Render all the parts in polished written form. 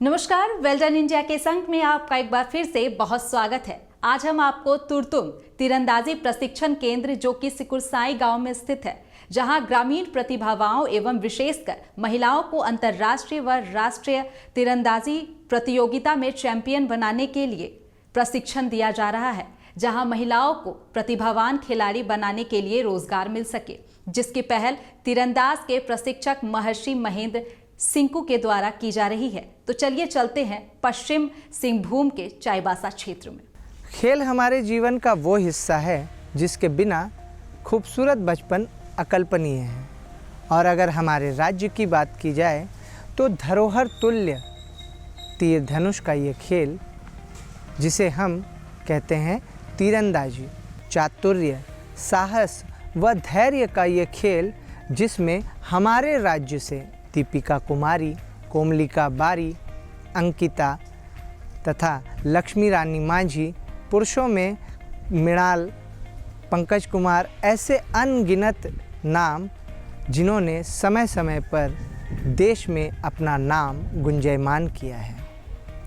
नमस्कार, well done India के संग में आपका एक बार फिर से बहुत स्वागत है। आज हम आपको तुरतुम तीरंदाजी प्रशिक्षण केंद्र जो कि सिकुरसाई गांव में स्थित है, जहां ग्रामीण प्रतिभावाओं एवं विशेषकर महिलाओं को अंतर्राष्ट्रीय व राष्ट्रीय तीरंदाजी प्रतियोगिता में चैंपियन बनाने के लिए प्रशिक्षण दिया जा रहा है, जहां महिलाओं को प्रतिभावान खिलाड़ी बनाने के लिए रोजगार मिल सके, जिसकी पहल तीरंदाज के प्रशिक्षक महर्षि महेंद्र सिंकू के द्वारा की जा रही है। तो चलिए चलते हैं पश्चिम सिंहभूम के चाईबासा क्षेत्र में। खेल हमारे जीवन का वो हिस्सा है जिसके बिना खूबसूरत बचपन अकल्पनीय है। और अगर हमारे राज्य की बात की जाए तो धरोहर तुल्य तीर धनुष का ये खेल, जिसे हम कहते हैं तीरंदाजी, चातुर्य, साहस व धैर्य का ये खेल, जिसमें हमारे राज्य से दीपिका कुमारी, कोमलिका बारी, अंकिता तथा लक्ष्मी रानी मांझी, पुरुषों में मृणाल, पंकज कुमार, ऐसे अनगिनत नाम जिन्होंने समय समय पर देश में अपना नाम गुंजयमान किया है।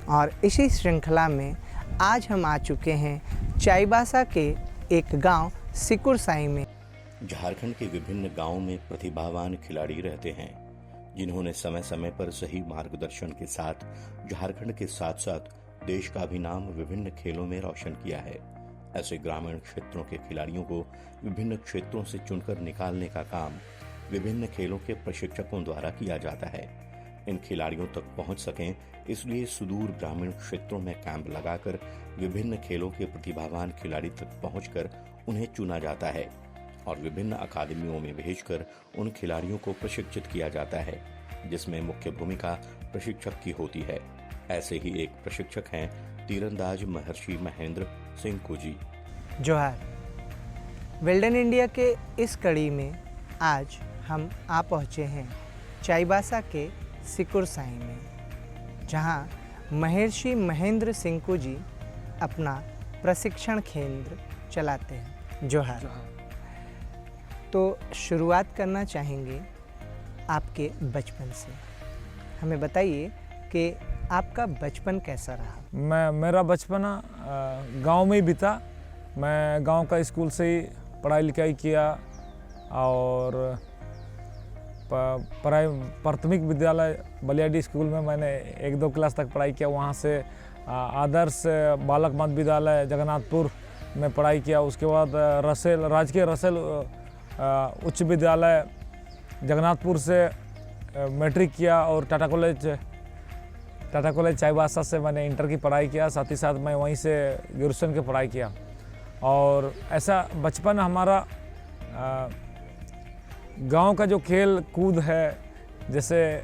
और इसी श्रृंखला में आज हम आ चुके हैं चाईबासा के एक गांव सिकुरसाई में। झारखंड के विभिन्न गांवों में प्रतिभावान खिलाड़ी रहते हैं, जिन्होंने समय समय पर सही मार्गदर्शन के साथ झारखंड के साथ साथ देश का भी नाम विभिन्न खेलों में रोशन किया है। ऐसे ग्रामीण क्षेत्रों के खिलाड़ियों को विभिन्न क्षेत्रों से चुनकर निकालने का काम विभिन्न खेलों के प्रशिक्षकों द्वारा किया जाता है। इन खिलाड़ियों तक पहुंच सकें, इसलिए सुदूर ग्रामीण क्षेत्रों में कैंप लगाकर विभिन्न खेलों के प्रतिभावान खिलाड़ी तक पहुंचकर उन्हें चुना जाता है और विभिन्न अकादमियों में भेजकर उन खिलाड़ियों को प्रशिक्षित किया जाता है, जिसमें मुख्य भूमिका प्रशिक्षक की होती है। ऐसे ही एक प्रशिक्षक हैं तीरंदाज महर्षि महेंद्र सिंकू जी। जोहार। वेल डन इंडिया के इस कड़ी में आज हम आ पहुँचे हैं चाईबासा के सिकुरसाई में, जहां महर्षि महेंद्र सिंकू जी अपना प्रशिक्षण केंद्र चलाते हैं। जोहार। तो शुरुआत करना चाहेंगे आपके बचपन से। हमें बताइए कि आपका बचपन कैसा रहा? मेरा बचपन गांव में ही बीता। मैं गांव का स्कूल से ही पढ़ाई लिखाई किया और प्राथमिक विद्यालय बलियाडी स्कूल में मैंने 1-2 क्लास तक पढ़ाई किया। वहां से आदर्श बालक मध्य विद्यालय जगन्नाथपुर में पढ़ाई किया। उसके बाद राजकीय रसेल उच्च विद्यालय जगन्नाथपुर से मैट्रिक किया और टाटा कॉलेज चाईबासा से मैंने इंटर की पढ़ाई किया। साथ ही साथ मैं वहीं से ग्रेजुएशन की पढ़ाई किया। और ऐसा बचपन हमारा गांव का जो खेल कूद है, जैसे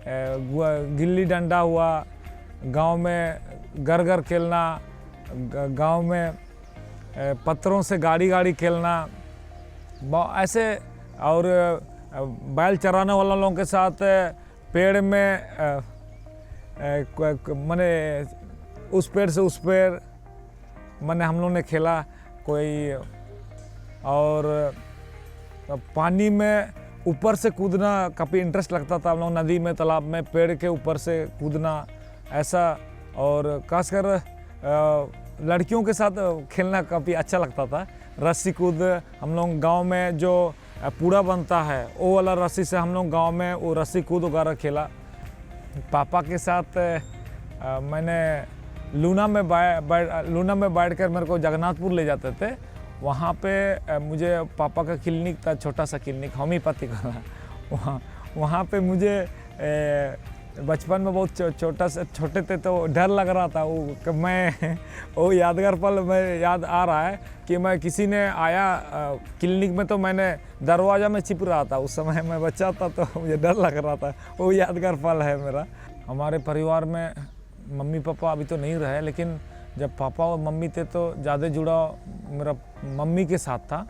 गिल्ली डंडा हुआ, गांव में घर घर खेलना, गांव में पत्थरों से गाड़ी खेलना, ऐसे और बैल चराने वाले लोगों के साथ पेड़ में मैंने उस पेड़ से उस पेड़ मैंने हम लोग ने खेला कोई। और पानी में ऊपर से कूदना काफ़ी इंटरेस्ट लगता था। हम लोग नदी में, तालाब में पेड़ के ऊपर से कूदना ऐसा। और खासकर लड़कियों के साथ खेलना काफ़ी अच्छा लगता था। रस्सी कूद, हम लोग गांव में जो पूड़ा बनता है वो वाला रस्सी से हम लोग गांव में वो रस्सी कूद वगैरह खेला। पापा के साथ मैंने लूना में बैठकर मेरे को जगन्नाथपुर ले जाते थे। वहाँ पे मुझे पापा का क्लिनिक था, छोटा सा क्लिनिक होम्योपैथी का। वहाँ पे मुझे बचपन में बहुत छोटे थे तो डर लग रहा था। वो यादगार पल में याद आ रहा है कि मैं किसी ने आया क्लिनिक में तो मैंने दरवाज़ा में छिप रहा था। उस समय मैं बच्चा था तो मुझे डर लग रहा था। वो यादगार पल है मेरा। हमारे परिवार में मम्मी पापा अभी तो नहीं रहे, लेकिन जब पापा और मम्मी थे तो ज़्यादा जुड़ाव मेरा मम्मी के साथ था।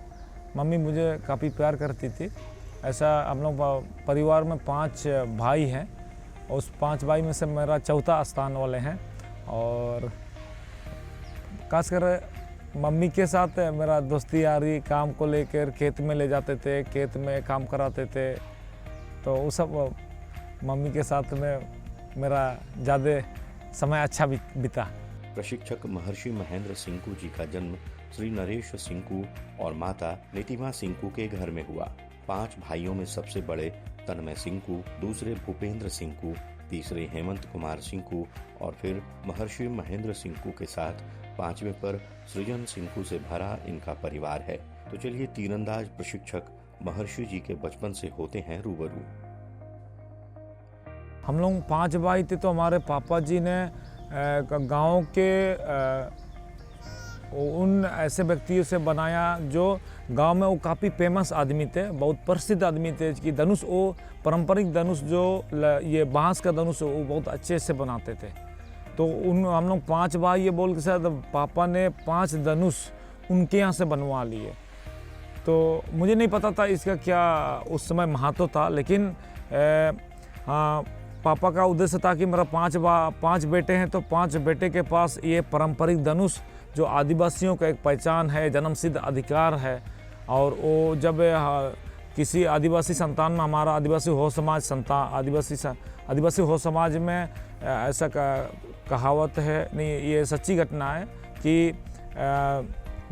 मम्मी मुझे काफ़ी प्यार करती थी। ऐसा हम लोग परिवार में 5 भाई हैं, उस 5 भाई में से मेरा चौथा स्थान वाले हैं। और खासकर मम्मी के साथ मेरा दोस्ती यारी, काम को लेकर खेत में ले जाते थे, खेत में काम कराते थे। तो वो सब मम्मी के साथ में मेरा ज़्यादा समय अच्छा बीता। प्रशिक्षक महर्षि महेंद्र सिंकू जी का जन्म श्री नरेश सिंकू और माता नीतिमा सिंकू के घर में हुआ। 5 भाइयों में सबसे बड़े तन्मय सिंकू, दूसरे भूपेंद्र सिंकू, तीसरे हेमंत कुमार सिंकू और फिर महर्षि महेंद्र सिंकू के साथ 5वें पर सृजन सिंकू से भरा इनका परिवार है। तो चलिए तीरंदाज प्रशिक्षक महर्षि जी के बचपन से होते हैं रूबरू। हम लोग 5 भाई थे, तो हमारे पापा जी ने गांव के उन ऐसे व्यक्तियों से बनाया जो गांव में वो काफ़ी फेमस आदमी थे, बहुत प्रसिद्ध आदमी थे कि धनुष, वो पारंपरिक धनुष जो ये बांस का धनुष वो बहुत अच्छे से बनाते थे। तो हम लोग 5 भाई ये बोल के साथ पापा ने 5 धनुष उनके यहाँ से बनवा लिए। तो मुझे नहीं पता था इसका क्या उस समय महत्व था, लेकिन पापा का उद्देश्य था कि मेरा 5 बेटे हैं, तो 5 बेटे के पास ये पारंपरिक धनुष जो आदिवासियों का एक पहचान है, जन्मसिद्ध अधिकार है। और वो जब किसी आदिवासी संतान में, हमारा आदिवासी हो समाज संतान, आदिवासी हो समाज में ऐसा कहावत है, नहीं ये सच्ची घटना है कि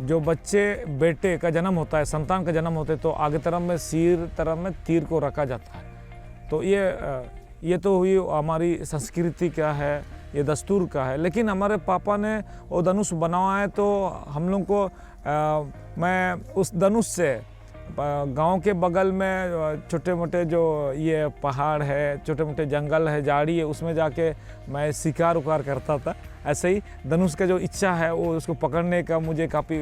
जो बेटे का जन्म होता है, संतान का जन्म होता है, तो आगे तरफ में सिर तरफ में तीर को रखा जाता है। तो ये तो हुई हमारी संस्कृति का है, ये दस्तूर का है। लेकिन हमारे पापा ने वो धनुष बनाया है, तो हम लोग को मैं उस धनुष से गांव के बगल में छोटे मोटे जो ये पहाड़ है, छोटे मोटे जंगल है, झाड़ी है, उसमें जाके मैं शिकार उकार करता था। ऐसे ही धनुष का जो इच्छा है वो उसको पकड़ने का मुझे काफ़ी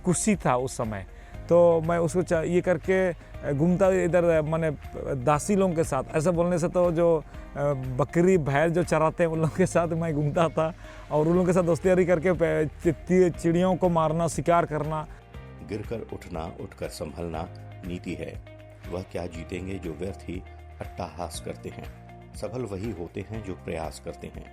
खुशी था उस समय। तो मैं उसको ये करके घूमता इधर, मैंने दासी लोगों के साथ, ऐसा बोलने से तो जो बकरी भैंस जो चराते हैं उन लोगों के साथ मैं घूमता था और उन लोगों के साथ दोस्ती करके चिड़ियों को मारना, शिकार करना। गिरकर उठना, उठकर संभलना नीति है। वह क्या जीतेंगे जो व्यर्थ ही अट्टहास करते हैं। सफल वही होते हैं जो प्रयास करते हैं।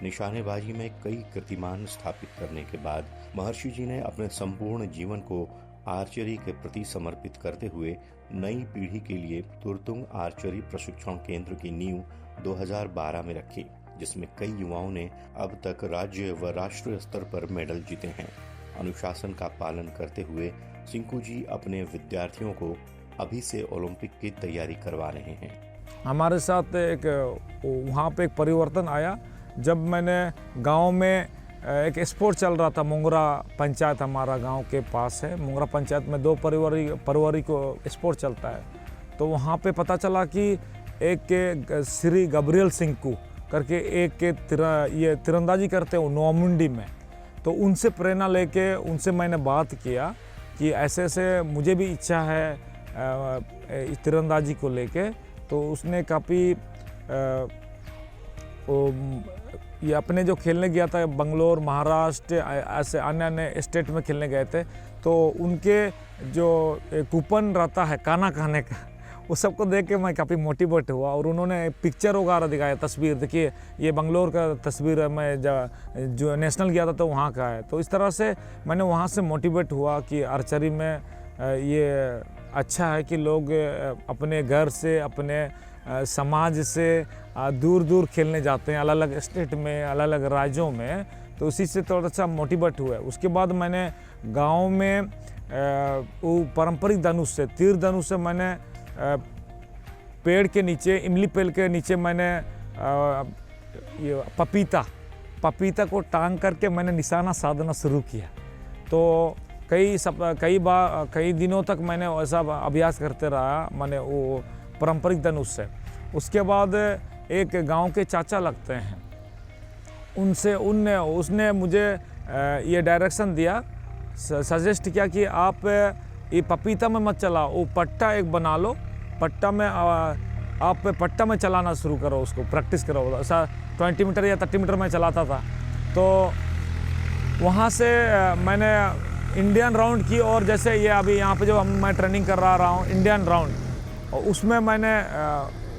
निशानेबाजी में कई कीर्तिमान स्थापित करने के बाद महर्षि जी ने अपने संपूर्ण जीवन को आर्चरी के प्रति समर्पित करते हुए नई पीढ़ी के लिए तुरतुंग आर्चरी प्रशिक्षण केंद्र की नींव 2012 में रखी, जिसमें कई युवाओं ने अब तक राज्य व राष्ट्रीय स्तर पर मेडल जीते हैं। अनुशासन का पालन करते हुए सिंकू जी अपने विद्यार्थियों को अभी से ओलंपिक की तैयारी करवा रहे हैं। हमारे साथ वहाँ पे एक परिवर्तन आया जब मैंने गांव में एक स्पोर्ट चल रहा था। मुंगरा पंचायत हमारा गांव के पास है। मुंगरा पंचायत में 2 परिवारी को स्पोर्ट चलता है। तो वहाँ पे पता चला कि एक के श्री गब्रियल सिंकू करके एक के ये तीरंदाजी करते हैं नौमुंडी में। तो उनसे प्रेरणा लेके उनसे मैंने बात किया कि ऐसे ऐसे मुझे भी इच्छा है तीरंदाजी को लेके। तो उसने काफ़ी ये अपने जो खेलने गया था बंगलोर, महाराष्ट्र, ऐसे अन्य स्टेट में खेलने गए थे, तो उनके जो कूपन रहता है खाना खाने का, उस सबको देख के मैं काफ़ी मोटिवेट हुआ। और उन्होंने पिक्चर वगैरह दिखाया, तस्वीर, देखिए ये बंगलोर का तस्वीर है, मैं जो नेशनल गया था तो वहाँ का है। तो इस तरह से मैंने वहाँ से मोटिवेट हुआ कि आर्चरी में ये अच्छा है कि लोग अपने घर से, अपने समाज से दूर दूर खेलने जाते हैं, अलग अलग स्टेट में, अलग अलग राज्यों में। तो उसी से थोड़ा सा मोटिवेट हुआ। उसके बाद मैंने गांव में वो पारंपरिक धनुष से, तीर धनुष से मैंने पेड़ के नीचे, इमली पेड़ के नीचे मैंने ये पपीता को टांग करके मैंने निशाना साधना शुरू किया। तो कई दिनों तक मैंने ऐसा अभ्यास करते रहा, मैंने वो पारंपरिक धनुष से। उसके बाद एक गांव के चाचा लगते हैं, उसने मुझे ये डायरेक्शन दिया, सजेस्ट किया कि आप ये पपीता में मत चलाओ, वो पट्टा एक बना लो, पट्टा में आप पट्टा में चलाना शुरू करो, उसको प्रैक्टिस करो। ऐसा 20 मीटर या 30 मीटर में चलाता था। तो वहाँ से मैंने इंडियन राउंड की, और जैसे ये अभी यहाँ पे जो मैं ट्रेनिंग कर रहा हूँ इंडियन राउंड, और उसमें मैंने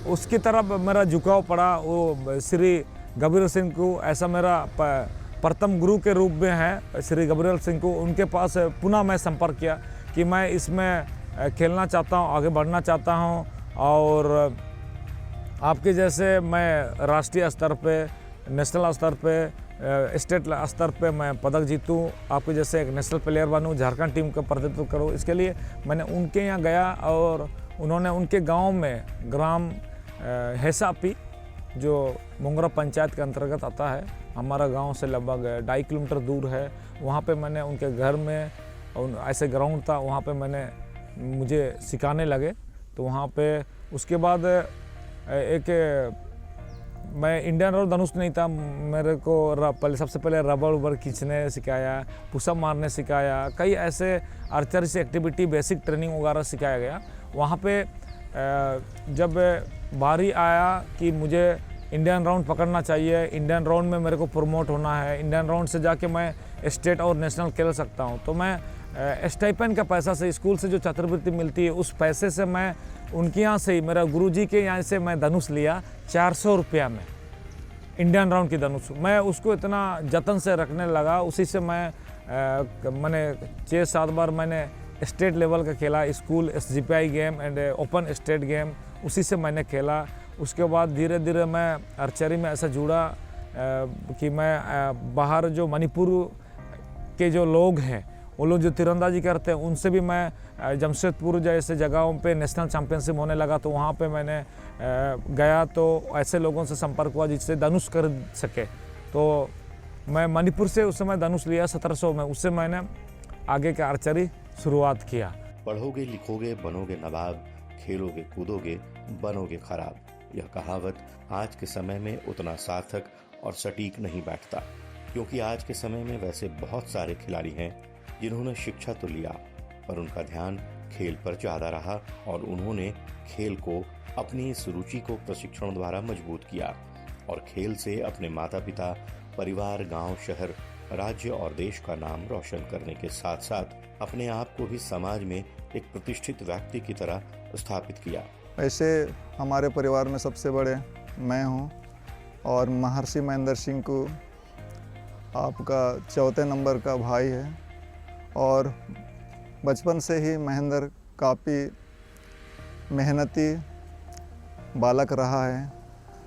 उसकी तरफ मेरा झुकाव पड़ा। वो श्री गब्रियल सिंह को ऐसा मेरा प्रथम गुरु के रूप में है, श्री गब्रियल सिंह को, उनके पास पुनः मैं संपर्क किया कि मैं इसमें खेलना चाहता हूँ, आगे बढ़ना चाहता हूँ। और आपके जैसे मैं राष्ट्रीय स्तर पे, नेशनल स्तर पे, स्टेट स्तर पे मैं पदक जीतूं, आपके जैसे एक नेशनल प्लेयर बनूं, झारखंड टीम का प्रतिनिधित्व करूं, इसके लिए मैंने उनके यहाँ गया और उन्होंने उनके गांव में ग्राम हैसापी जो मोंगरा पंचायत के अंतर्गत आता है, हमारा गांव से लगभग 2.5 किलोमीटर दूर है, वहाँ पे मैंने उनके घर में ऐसे ग्राउंड था, वहाँ पे मुझे सिखाने लगे। तो वहाँ पे उसके बाद मैं इंडियन रोड धनुष नहीं था, मेरे को सबसे पहले रबर उबर खींचने सिखाया, पुशअप मारने सिखाया, कई ऐसे आर्चरी से एक्टिविटी बेसिक ट्रेनिंग वगैरह सिखाया गया। वहाँ पे जब बारी आया कि मुझे इंडियन राउंड पकड़ना चाहिए, इंडियन राउंड में मेरे को प्रमोट होना है, इंडियन राउंड से जाके मैं स्टेट और नेशनल खेल सकता हूँ, तो मैं स्टाइपेंड का पैसा से, स्कूल से जो छात्रवृत्ति मिलती है उस पैसे से मैं उनके यहाँ से ही, मेरा गुरुजी के यहाँ से मैं धनुष लिया 400 रुपया में, इंडियन राउंड की धनुष। मैं उसको इतना जतन से रखने लगा, उसी से मैंने 6-7 बार मैंने स्टेट लेवल का खेला, school SGPI game and open state game, उसी से मैंने खेला। उसके बाद धीरे धीरे मैं आर्चरी में ऐसा जुड़ा कि मैं बाहर जो मणिपुर के जो लोग हैं, वो लोग जो तीरंदाजी करते हैं, उनसे भी मैं जमशेदपुर जैसे जगहों पे नेशनल चैंपियनशिप होने लगा, तो वहाँ पे मैंने गया, तो ऐसे लोगों से संपर्क हुआ जिससे धनुष कर सके। तो मैं मणिपुर से उस समय धनुष लिया 1700 में, उससे मैंने आगे का आर्चरी शुरुआत किया। पढ़ोगे लिखोगे बनोगे नवाब, खेलोगे कूदोगे बनोगे खराब, यह कहावत आज के समय में उतना सार्थक और सटीक नहीं बैठता, क्योंकि आज के समय में वैसे बहुत सारे खिलाड़ी हैं जिन्होंने शिक्षा तो लिया पर उनका ध्यान खेल पर ज्यादा रहा और उन्होंने खेल को, अपनी इस रुचि को प्रशिक्षण द्वारा मजबूत किया और खेल से अपने माता पिता, परिवार, गांव, शहर, राज्य और देश का नाम रोशन करने के साथ साथ अपने आप को भी समाज में एक प्रतिष्ठित व्यक्ति की तरह स्थापित किया। ऐसे हमारे परिवार में सबसे बड़े मैं हूं और महर्षि महेंद्र सिंह को आपका 4थे नंबर का भाई है और बचपन से ही महेंद्र काफ़ी मेहनती बालक रहा है।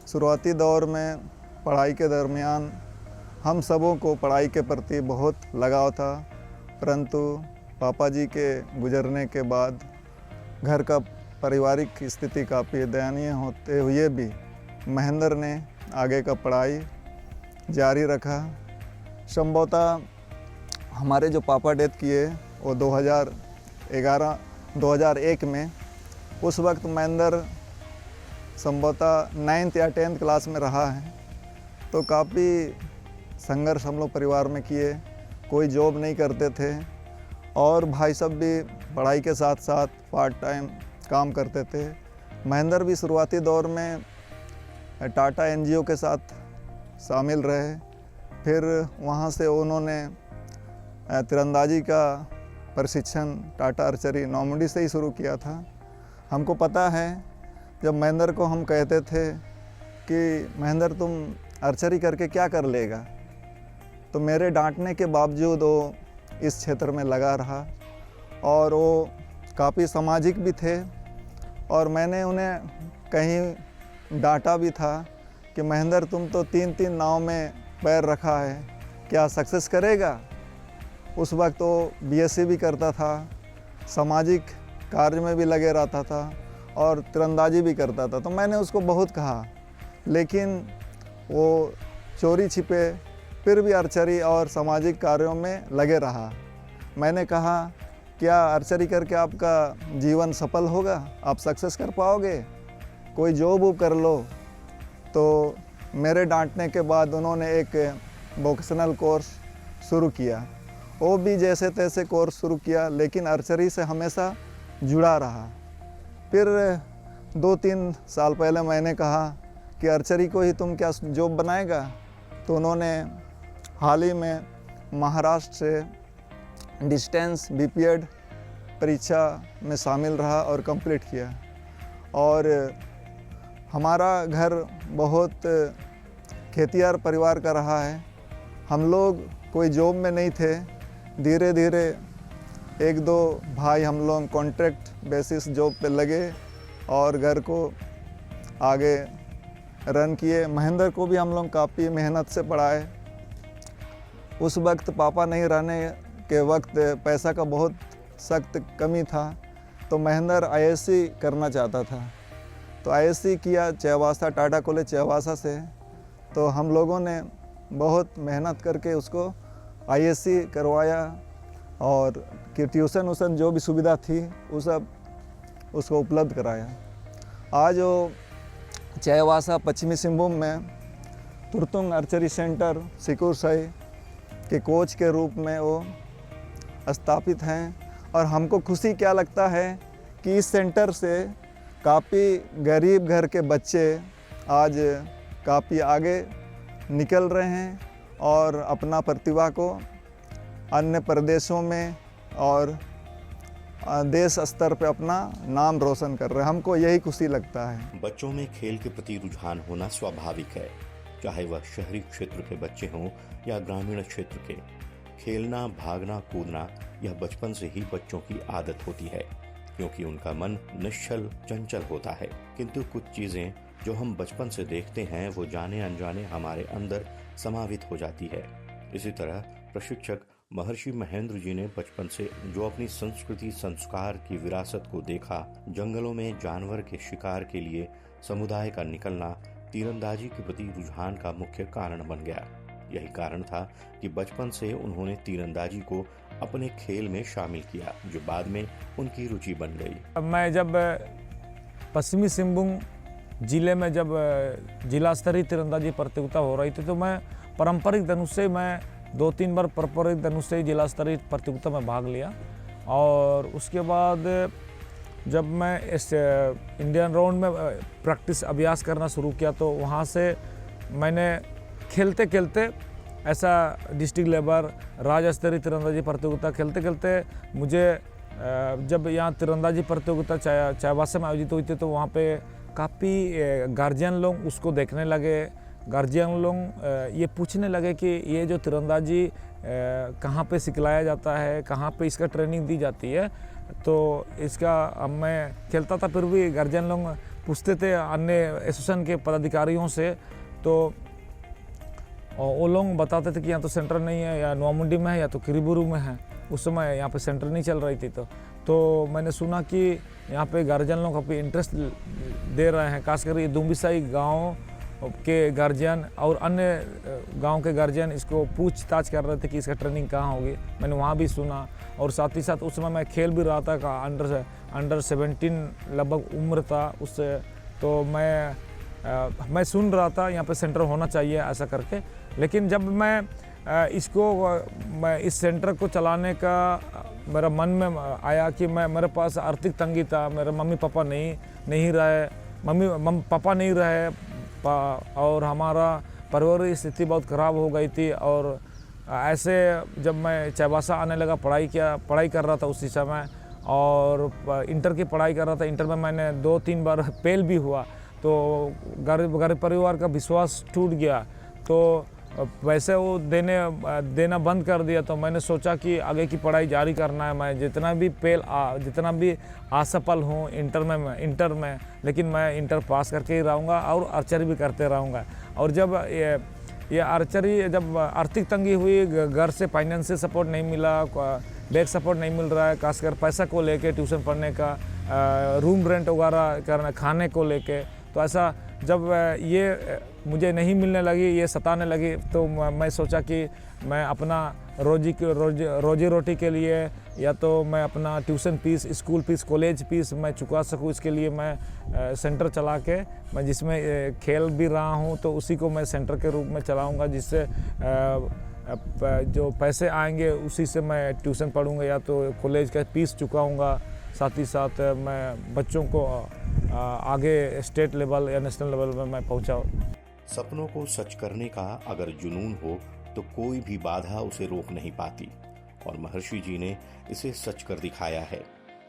शुरुआती दौर में पढ़ाई के दरमियान हम सबों को पढ़ाई के प्रति बहुत लगाव था, परंतु पापा जी के गुजरने के बाद घर का पारिवारिक स्थिति काफ़ी दयनीय होते हुए भी महेंद्र ने आगे का पढ़ाई जारी रखा। संभवतः हमारे जो पापा डेथ किए वो 2001 में, उस वक्त महेंद्र संभवतः 9th या 10th क्लास में रहा है। तो काफ़ी संघर्ष हम लोग परिवार में किए, कोई जॉब नहीं करते थे और भाई सब भी पढ़ाई के साथ साथ पार्ट टाइम काम करते थे। महेंद्र भी शुरुआती दौर में टाटा NGO के साथ शामिल रहे, फिर वहाँ से उन्होंने तीरंदाजी का प्रशिक्षण टाटा आर्चरी नौमुंडी से ही शुरू किया था। हमको पता है जब महेंद्र को हम कहते थे कि महेंद्र तुम आर्चरी करके क्या कर लेगा, तो मेरे डांटने के बावजूद वो इस क्षेत्र में लगा रहा और वो काफ़ी सामाजिक भी थे और मैंने उन्हें कहीं डांटा भी था कि महेंद्र तुम तो 3-3 नाव में पैर रखा है, क्या सक्सेस करेगा। उस वक्त वो BSc भी करता था, सामाजिक कार्य में भी लगे रहता था और तीरंदाजी भी करता था। तो मैंने उसको बहुत कहा, लेकिन वो चोरी छिपे फिर भी आर्चरी और सामाजिक कार्यों में लगे रहा। मैंने कहा क्या आर्चरी करके आपका जीवन सफल होगा, आप सक्सेस कर पाओगे, कोई जॉब वॉब कर लो। तो मेरे डांटने के बाद उन्होंने एक वोकेशनल कोर्स शुरू किया, वो भी जैसे तैसे कोर्स शुरू किया, लेकिन आर्चरी से हमेशा जुड़ा रहा। फिर 2-3 साल पहले मैंने कहा कि आर्चरी को ही तुम क्या जॉब बनाएगा, तो उन्होंने हाल ही में महाराष्ट्र से डिस्टेंस BPED परीक्षा में शामिल रहा और कंप्लीट किया। और हमारा घर बहुत खेतिहर परिवार का रहा है, हम लोग कोई जॉब में नहीं थे। धीरे धीरे 1-2 भाई हम लोग कॉन्ट्रैक्ट बेसिस जॉब पे लगे और घर को आगे रन किए। महेंद्र को भी हम लोग काफ़ी मेहनत से पढ़ाए। उस वक्त पापा नहीं रहने के वक्त पैसा का बहुत सख्त कमी था, तो महेंद्र आईएससी करना चाहता था, तो आईएससी किया चाईबासा, टाटा कॉलेज चाईबासा से। तो हम लोगों ने बहुत मेहनत करके उसको आईएससी करवाया और कि ट्यूशन वूसन जो भी सुविधा थी वो सब उसको उपलब्ध कराया। आज वो चाईबासा पश्चिमी सिंहभूम में तुरतुंग आर्चरी सेंटर सिकुर साई के कोच के रूप में वो स्थापित हैं। और हमको खुशी क्या लगता है कि इस सेंटर से काफ़ी गरीब घर के बच्चे आज काफ़ी आगे निकल रहे हैं और अपना प्रतिभा को अन्य प्रदेशों में और देश स्तर पे अपना नाम रोशन कर रहे हैं। हमको यही खुशी लगता है। बच्चों में खेल के प्रति रुझान होना स्वाभाविक है, चाहे वह शहरी क्षेत्र के बच्चे हों या ग्रामीण क्षेत्र के। खेलना, भागना, कूदना यह बचपन से ही बच्चों की आदत होती है, क्योंकि उनका मन निश्चल चंचल होता है। किंतु कुछ चीजें जो हम बचपन से देखते हैं वो जाने अनजाने हमारे अंदर समावित हो जाती है। इसी तरह प्रशिक्षक महर्षि महेंद्र जी ने बचपन से जो अपनी संस्कृति संस्कार की विरासत को देखा, जंगलों में जानवर के शिकार के लिए समुदाय का निकलना तीरंदाजी के प्रति रुझान का मुख्य कारण बन गया। यही कारण था कि बचपन से उन्होंने तीरंदाजी को अपने खेल में शामिल किया, जो बाद में उनकी रुचि बन गई। मैं जब पश्चिमी सिंहभूम जिले में जब जिला स्तरीय तीरंदाजी प्रतियोगिता हो रही थी, तो मैं पारंपरिक धनुष से मैं 2-3 बार पारंपरिक धनुष से जिला स्तरीय प्रतियोगिता में भाग लिया। और उसके बाद जब मैं इस इंडियन राउंड में प्रैक्टिस अभ्यास करना शुरू किया, तो वहाँ से मैंने खेलते खेलते ऐसा डिस्ट्रिक्ट लेवल राज्य स्तरीय तीरंदाजी प्रतियोगिता खेलते खेलते मुझे जब यहाँ तीरंदाजी प्रतियोगिता चाईबासा में आयोजित हुई थी, तो वहाँ पे काफ़ी गार्जियन लोग उसको देखने लगे। गार्जियन लोग ये पूछने लगे कि ये जो तीरंदाजी कहाँ पे सिखलाया जाता है, कहाँ पे इसका ट्रेनिंग दी जाती है। तो इसका मैं खेलता था, फिर भी गार्जियन लोग पूछते थे अन्य एसोसिएशन के पदाधिकारियों से, तो वो लोग बताते थे कि यहाँ तो सेंटर नहीं है, या नोआमुंडी में है या तो किरीबुरू में है। उस समय यहाँ पे सेंटर नहीं चल रही थी, तो मैंने सुना कि यहाँ पे गार्जियन लोग काफ़ी इंटरेस्ट दे रहे हैं, खासकर ये दुम्बिसाई गांव के गार्जियन और अन्य गांव के गार्जियन इसको पूछताछ कर रहे थे कि इसका ट्रेनिंग कहाँ होगी। मैंने वहाँ भी सुना, और साथ ही साथ उस समय मैं खेल भी रहा था, अंडर 17 लगभग उम्र था उससे। तो मैं सुन रहा था यहाँ पे सेंटर होना चाहिए ऐसा करके। लेकिन जब मैं इस सेंटर को चलाने का मेरा मन में आया कि मेरे पास आर्थिक तंगी था, मेरे मम्मी पापा नहीं रहे, और हमारा परिवार स्थिति बहुत ख़राब हो गई थी। और ऐसे जब मैं चाईबासा आने लगा, पढ़ाई कर रहा था उसी समय, और इंटर की पढ़ाई कर रहा था। इंटर में मैंने 2-3 बार फेल भी हुआ, तो घर परिवार का विश्वास टूट गया, तो वैसे वो देना बंद कर दिया। तो मैंने सोचा कि आगे की पढ़ाई जारी करना है। मैं जितना भी असफल हूँ इंटर में, लेकिन मैं इंटर पास करके ही रहूँगा और आर्चरी भी करते रहूँगा। और जब ये आर्चरी जब आर्थिक तंगी हुई, घर से फाइनेंशियल सपोर्ट नहीं मिला, बैक सपोर्ट नहीं मिल रहा है, खासकर पैसा को लेके, ट्यूशन पढ़ने का, रूम रेंट वगैरह करना, खाने को लेके, तो ऐसा जब ये मुझे नहीं मिलने लगी, ये सताने लगी, तो मैं सोचा कि मैं अपना रोजी रोटी के लिए, या तो मैं अपना tuition fees, school fees, college fees मैं चुका सकूँ, इसके लिए मैं सेंटर चला के, मैं जिसमें खेल भी रहा हूँ, तो उसी को मैं सेंटर के रूप में चलाऊँगा, जिससे जो पैसे आएंगे उसी से मैं ट्यूशन पढ़ूँगा या तो कॉलेज का फीस चुकाऊँगा। साथ ही साथ मैं बच्चों को आगे स्टेट लेवल या नेशनल लेवल में मैं पहुँचाऊँ। सपनों को सच करने का अगर जुनून हो तो कोई भी बाधा उसे रोक नहीं पाती, और महर्षि जी ने इसे सच कर दिखाया है।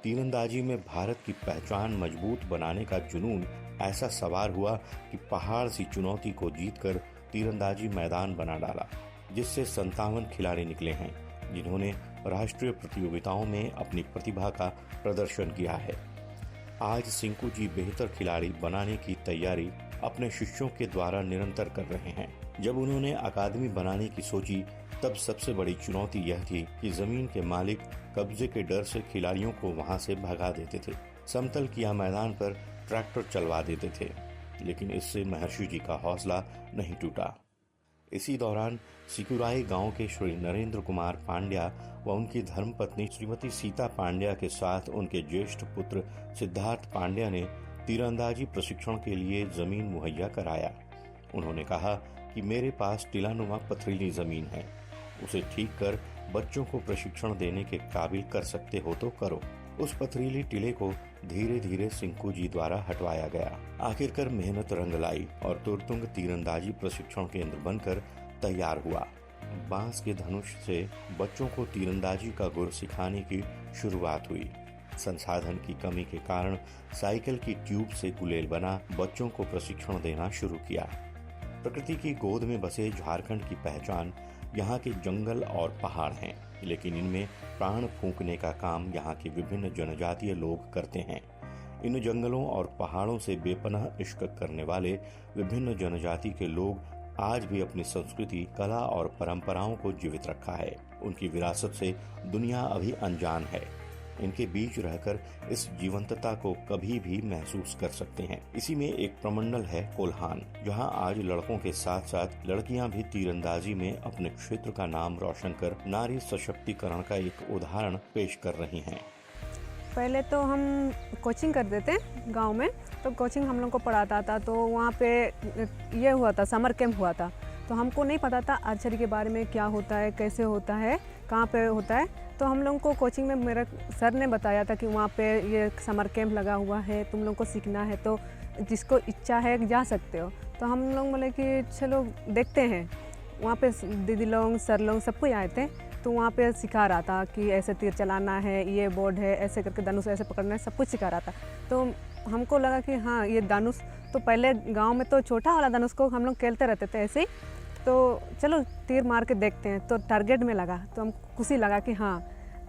तीरंदाजी में भारत की पहचान मजबूत बनाने का जुनून ऐसा सवार हुआ कि पहाड़ सी चुनौती को जीतकर तीरंदाजी मैदान बना डाला, जिससे 57 खिलाड़ी निकले हैं जिन्होंने राष्ट्रीय प्रतियोगिताओं में अपनी प्रतिभा का प्रदर्शन किया है। आज सिंकू जी बेहतर खिलाड़ी बनाने की तैयारी अपने शिष्यों के द्वारा निरंतर कर रहे हैं। जब उन्होंने अकादमी बनाने की सोची तब सबसे बड़ी चुनौती यह थी कि जमीन के मालिक कब्जे के डर से खिलाड़ियों को वहां से भगा देते थे, समतल किया मैदान पर ट्रैक्टर चलवा देते थे, लेकिन इससे महर्षि जी का हौसला नहीं टूटा। इसी दौरान सिकुराई गांव के श्री नरेंद्र कुमार पांड्या व उनकी धर्मपत्नी श्रीमती सीता पांड्या के साथ उनके ज्येष्ठ पुत्र सिद्धार्थ पांड्या ने तीरंदाजी प्रशिक्षण के लिए जमीन मुहैया कराया। उन्होंने कहा कि मेरे पास टिलानुमा पथरीली जमीन है, उसे ठीक कर बच्चों को प्रशिक्षण देने के काबिल कर सकते हो तो करो। उस पथरीली टिले को धीरे धीरे सिंकू जी द्वारा हटवाया गया। आखिरकार मेहनत रंग लाई और तुरतुंग तीरंदाजी प्रशिक्षण केंद्र बनकर तैयार हुआ। बांस के धनुष से बच्चों को तीरंदाजी का गुर सिखाने की शुरुआत हुई। संसाधन की कमी के कारण साइकिल की ट्यूब से गुलेल बना बच्चों को प्रशिक्षण देना शुरू किया। प्रकृति की गोद में बसे झारखंड की पहचान यहाँ के जंगल और पहाड़ हैं, लेकिन इनमें प्राण फूंकने का काम यहाँ के विभिन्न जनजातीय लोग करते हैं। इन जंगलों और पहाड़ों से बेपनाह इश्क करने वाले विभिन्न जनजाति के लोग आज भी अपनी संस्कृति, कला और परंपराओं को जीवित रखा है। उनकी विरासत से दुनिया अभी अनजान है। इनके बीच रहकर इस जीवंतता को कभी भी महसूस कर सकते हैं। इसी में एक प्रमंडल है कोल्हान, जहां आज लड़कों के साथ साथ लड़कियां भी तीरंदाजी में अपने क्षेत्र का नाम रोशन कर नारी सशक्तिकरण का एक उदाहरण पेश कर रही हैं। पहले तो हम कोचिंग करते थे गांव में, तो कोचिंग हम लोग को पढ़ाता था। तो वहाँ पे ये हुआ था, समर कैंप हुआ था, तो हमको नहीं पता था आर्चरी के बारे में, क्या होता है, कैसे होता है, कहाँ पे होता है। तो हम लोगों को कोचिंग में मेरा सर ने बताया था कि वहाँ पे ये समर कैंप लगा हुआ है, तुम लोग को सीखना है, तो जिसको इच्छा है जा सकते हो। तो हम लोग बोले कि चलो देखते हैं। वहाँ पे दीदी लोग, सर लोग सब कोई आए थे, तो वहाँ पे सिखा रहा था कि ऐसे तीर चलाना है, ये बोर्ड है, ऐसे करके धनुष ऐसे पकड़ना है, सब कुछ सिखा रहा था। तो हमको लगा कि हाँ ये धनुष, तो पहले गांव में तो छोटा वाला धनुष को हम लोग खेलते रहते थे ऐसे ही, तो चलो तीर मार के देखते हैं। तो टारगेट में लगा तो हम खुशी लगा कि हाँ।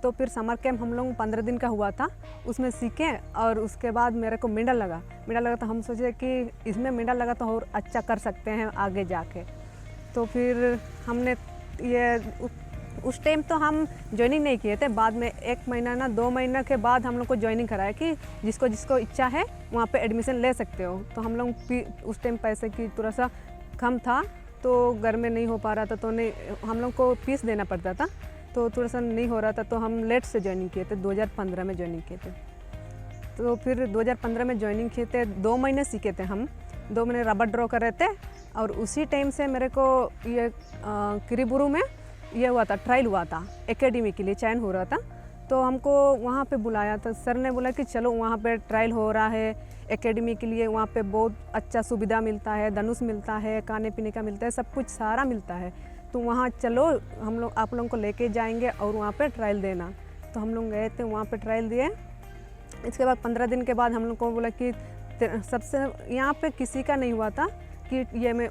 तो फिर समर कैंप हम लोग 15 दिन का हुआ था, उसमें सीखे और उसके बाद मेरे को मेडल लगा तो हम सोचे कि इसमें मेडल लगा तो और अच्छा कर सकते हैं आगे जाके। तो फिर हमने ये उस टाइम तो हम ज्वाइनिंग नहीं किए थे, बाद में 1 महीना ना 2 महीना के बाद हम लोग को ज्वाइनिंग कराया कि जिसको जिसको इच्छा है वहाँ पे एडमिशन ले सकते हो। तो हम लोग उस टाइम पैसे की थोड़ा सा कम था, तो घर में नहीं हो पा रहा था, तो नहीं हम लोग को फीस देना पड़ता था, तो थोड़ा सा नहीं हो रहा था, तो हम लेट से ज्वाइनिंग किए थे, 2015 में ज्वाइनिंग किए थे। तो फिर 2015 में ज्वाइनिंग किए थे, 2 महीने सीखे थे हम, 2 महीने रबर ड्रॉ कर रहे थे। और उसी टाइम से मेरे को ये किरीबुरू में ये हुआ था, ट्रायल हुआ था, एकेडमी के लिए चयन हो रहा था। तो हमको वहाँ पे बुलाया था, सर ने बोला कि चलो वहाँ पे ट्रायल हो रहा है एकेडमी के लिए, वहाँ पे बहुत अच्छा सुविधा मिलता है, धनुष मिलता है, खाने पीने का मिलता है, सब कुछ सारा मिलता है, तो वहाँ चलो हम लोग आप लोगों को लेके जाएंगे और वहाँ पे ट्रायल देना। तो हम लोग गए थे, वहाँ पे ट्रायल दिए। इसके बाद 15 दिन के बाद हम लोग को बोला कि सबसे यहाँ पे किसी का नहीं हुआ था कि ये मैं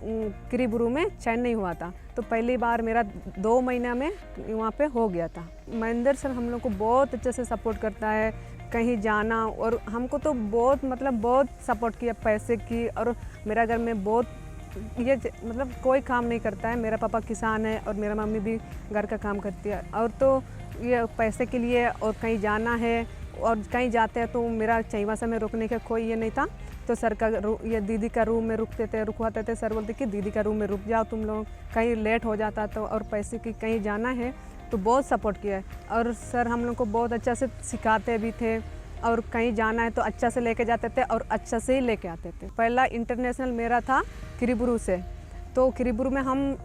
किरीबुरू में चयन नहीं हुआ था, तो पहली बार मेरा 2 महीना में वहाँ पे हो गया था। महेंद्र सर हम लोग को बहुत अच्छे से सपोर्ट करता है, कहीं जाना, और हमको तो बहुत सपोर्ट किया पैसे की। और मेरा घर में बहुत ये कोई काम नहीं करता है, मेरा पापा किसान है और मेरा मम्मी भी घर का काम करती है, और तो ये पैसे के लिए और कहीं जाना है और कहीं जाते हैं तो मेरा चईवासा में रुकने का कोई ये नहीं था। तो सर का ये दीदी का रूम में रुकवाते थे, सर बोलते कि दीदी का रूम में रुक जाओ तुम लोग, कहीं लेट हो जाता तो, और पैसे की कहीं जाना है तो बहुत सपोर्ट किया है। और सर हम लोग को बहुत अच्छा से सिखाते भी थे, और कहीं जाना है तो अच्छा से लेके जाते थे और अच्छा से ही लेके आते थे। पहला इंटरनेशनल मेरा था किरीबुरू से, तो किरीबुरू में हम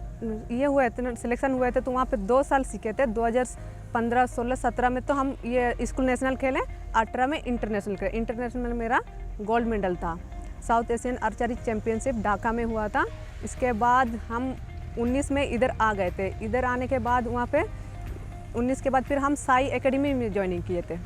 ये हुए थे, सिलेक्शन हुए थे, तो वहाँ पे 2 साल सीखे थे। 2015, 16, 17 में तो हम ये स्कूल नेशनल खेले, 18 में इंटरनेशनल खेले। इंटरनेशनल में मेरा गोल्ड मेडल था। South Asian archery championship Dhaka में हुआ था। इसके बाद हम 19 में इधर आ गए थे। इधर आने के बाद वहाँ पे 19 के बाद फिर हम साई एकेडमी में ज्वाइनिंग किए थे,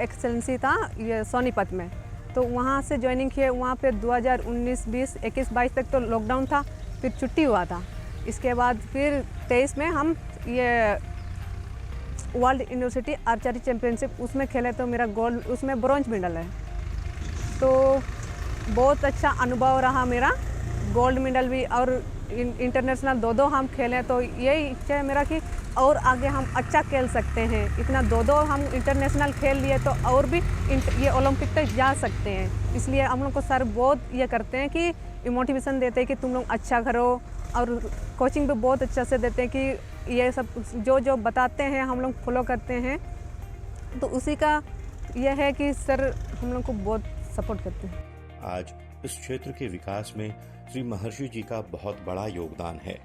एक्सेलेंसी था ये सोनीपत में, तो वहाँ से ज्वाइनिंग किए। वहाँ पे 2019, 20, 21, 22 तक तो लॉकडाउन था, फिर छुट्टी हुआ था। इसके बाद फिर 23 में हम ये वर्ल्ड यूनिवर्सिटी आर्चरी चैम्पियनशिप उसमें खेले, तो मेरा गोल्ड उसमें ब्रॉन्ज मेडल है। तो बहुत अच्छा अनुभव रहा मेरा। गोल्ड मेडल भी और इंटरनेशनल दो हम खेलें, तो यही इच्छा है मेरा कि और आगे हम अच्छा खेल सकते हैं। इतना दो हम इंटरनेशनल खेल लिए तो और भी ये ओलंपिक तक जा सकते हैं। इसलिए हम लोग को सर बहुत ये करते हैं कि मोटिवेशन देते हैं कि तुम लोग अच्छा करो, और कोचिंग भी बहुत अच्छा से देते हैं कि ये सब जो बताते हैं हम लोग फॉलो करते हैं। तो उसी का यह है कि सर हम लोग को बहुत सपोर्ट करते हैं। आज इस क्षेत्र के विकास में श्री महर्षि जी का बहुत बड़ा योगदान है।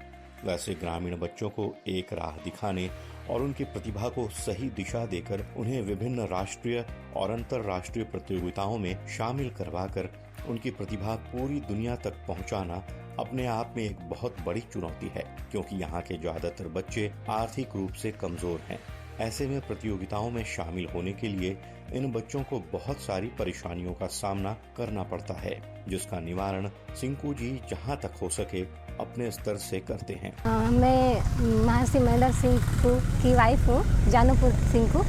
वैसे ग्रामीण बच्चों को एक राह दिखाने और उनकी प्रतिभा को सही दिशा देकर उन्हें विभिन्न राष्ट्रीय और अंतर्राष्ट्रीय प्रतियोगिताओं में शामिल करवाकर उनकी प्रतिभा पूरी दुनिया तक पहुंचाना अपने आप में एक बहुत बड़ी चुनौती है, क्योंकि यहाँ के ज्यादातर बच्चे आर्थिक रूप से कमजोर हैं। ऐसे में प्रतियोगिताओं में शामिल होने के लिए इन बच्चों को बहुत सारी परेशानियों का सामना करना पड़ता है, जिसका निवारण सिंकू जी जहां तक हो सके अपने स्तर से करते हैं। मैं महर्षि महेंद्र सिंह की वाइफ हूँ, जानूपुर सिंकू।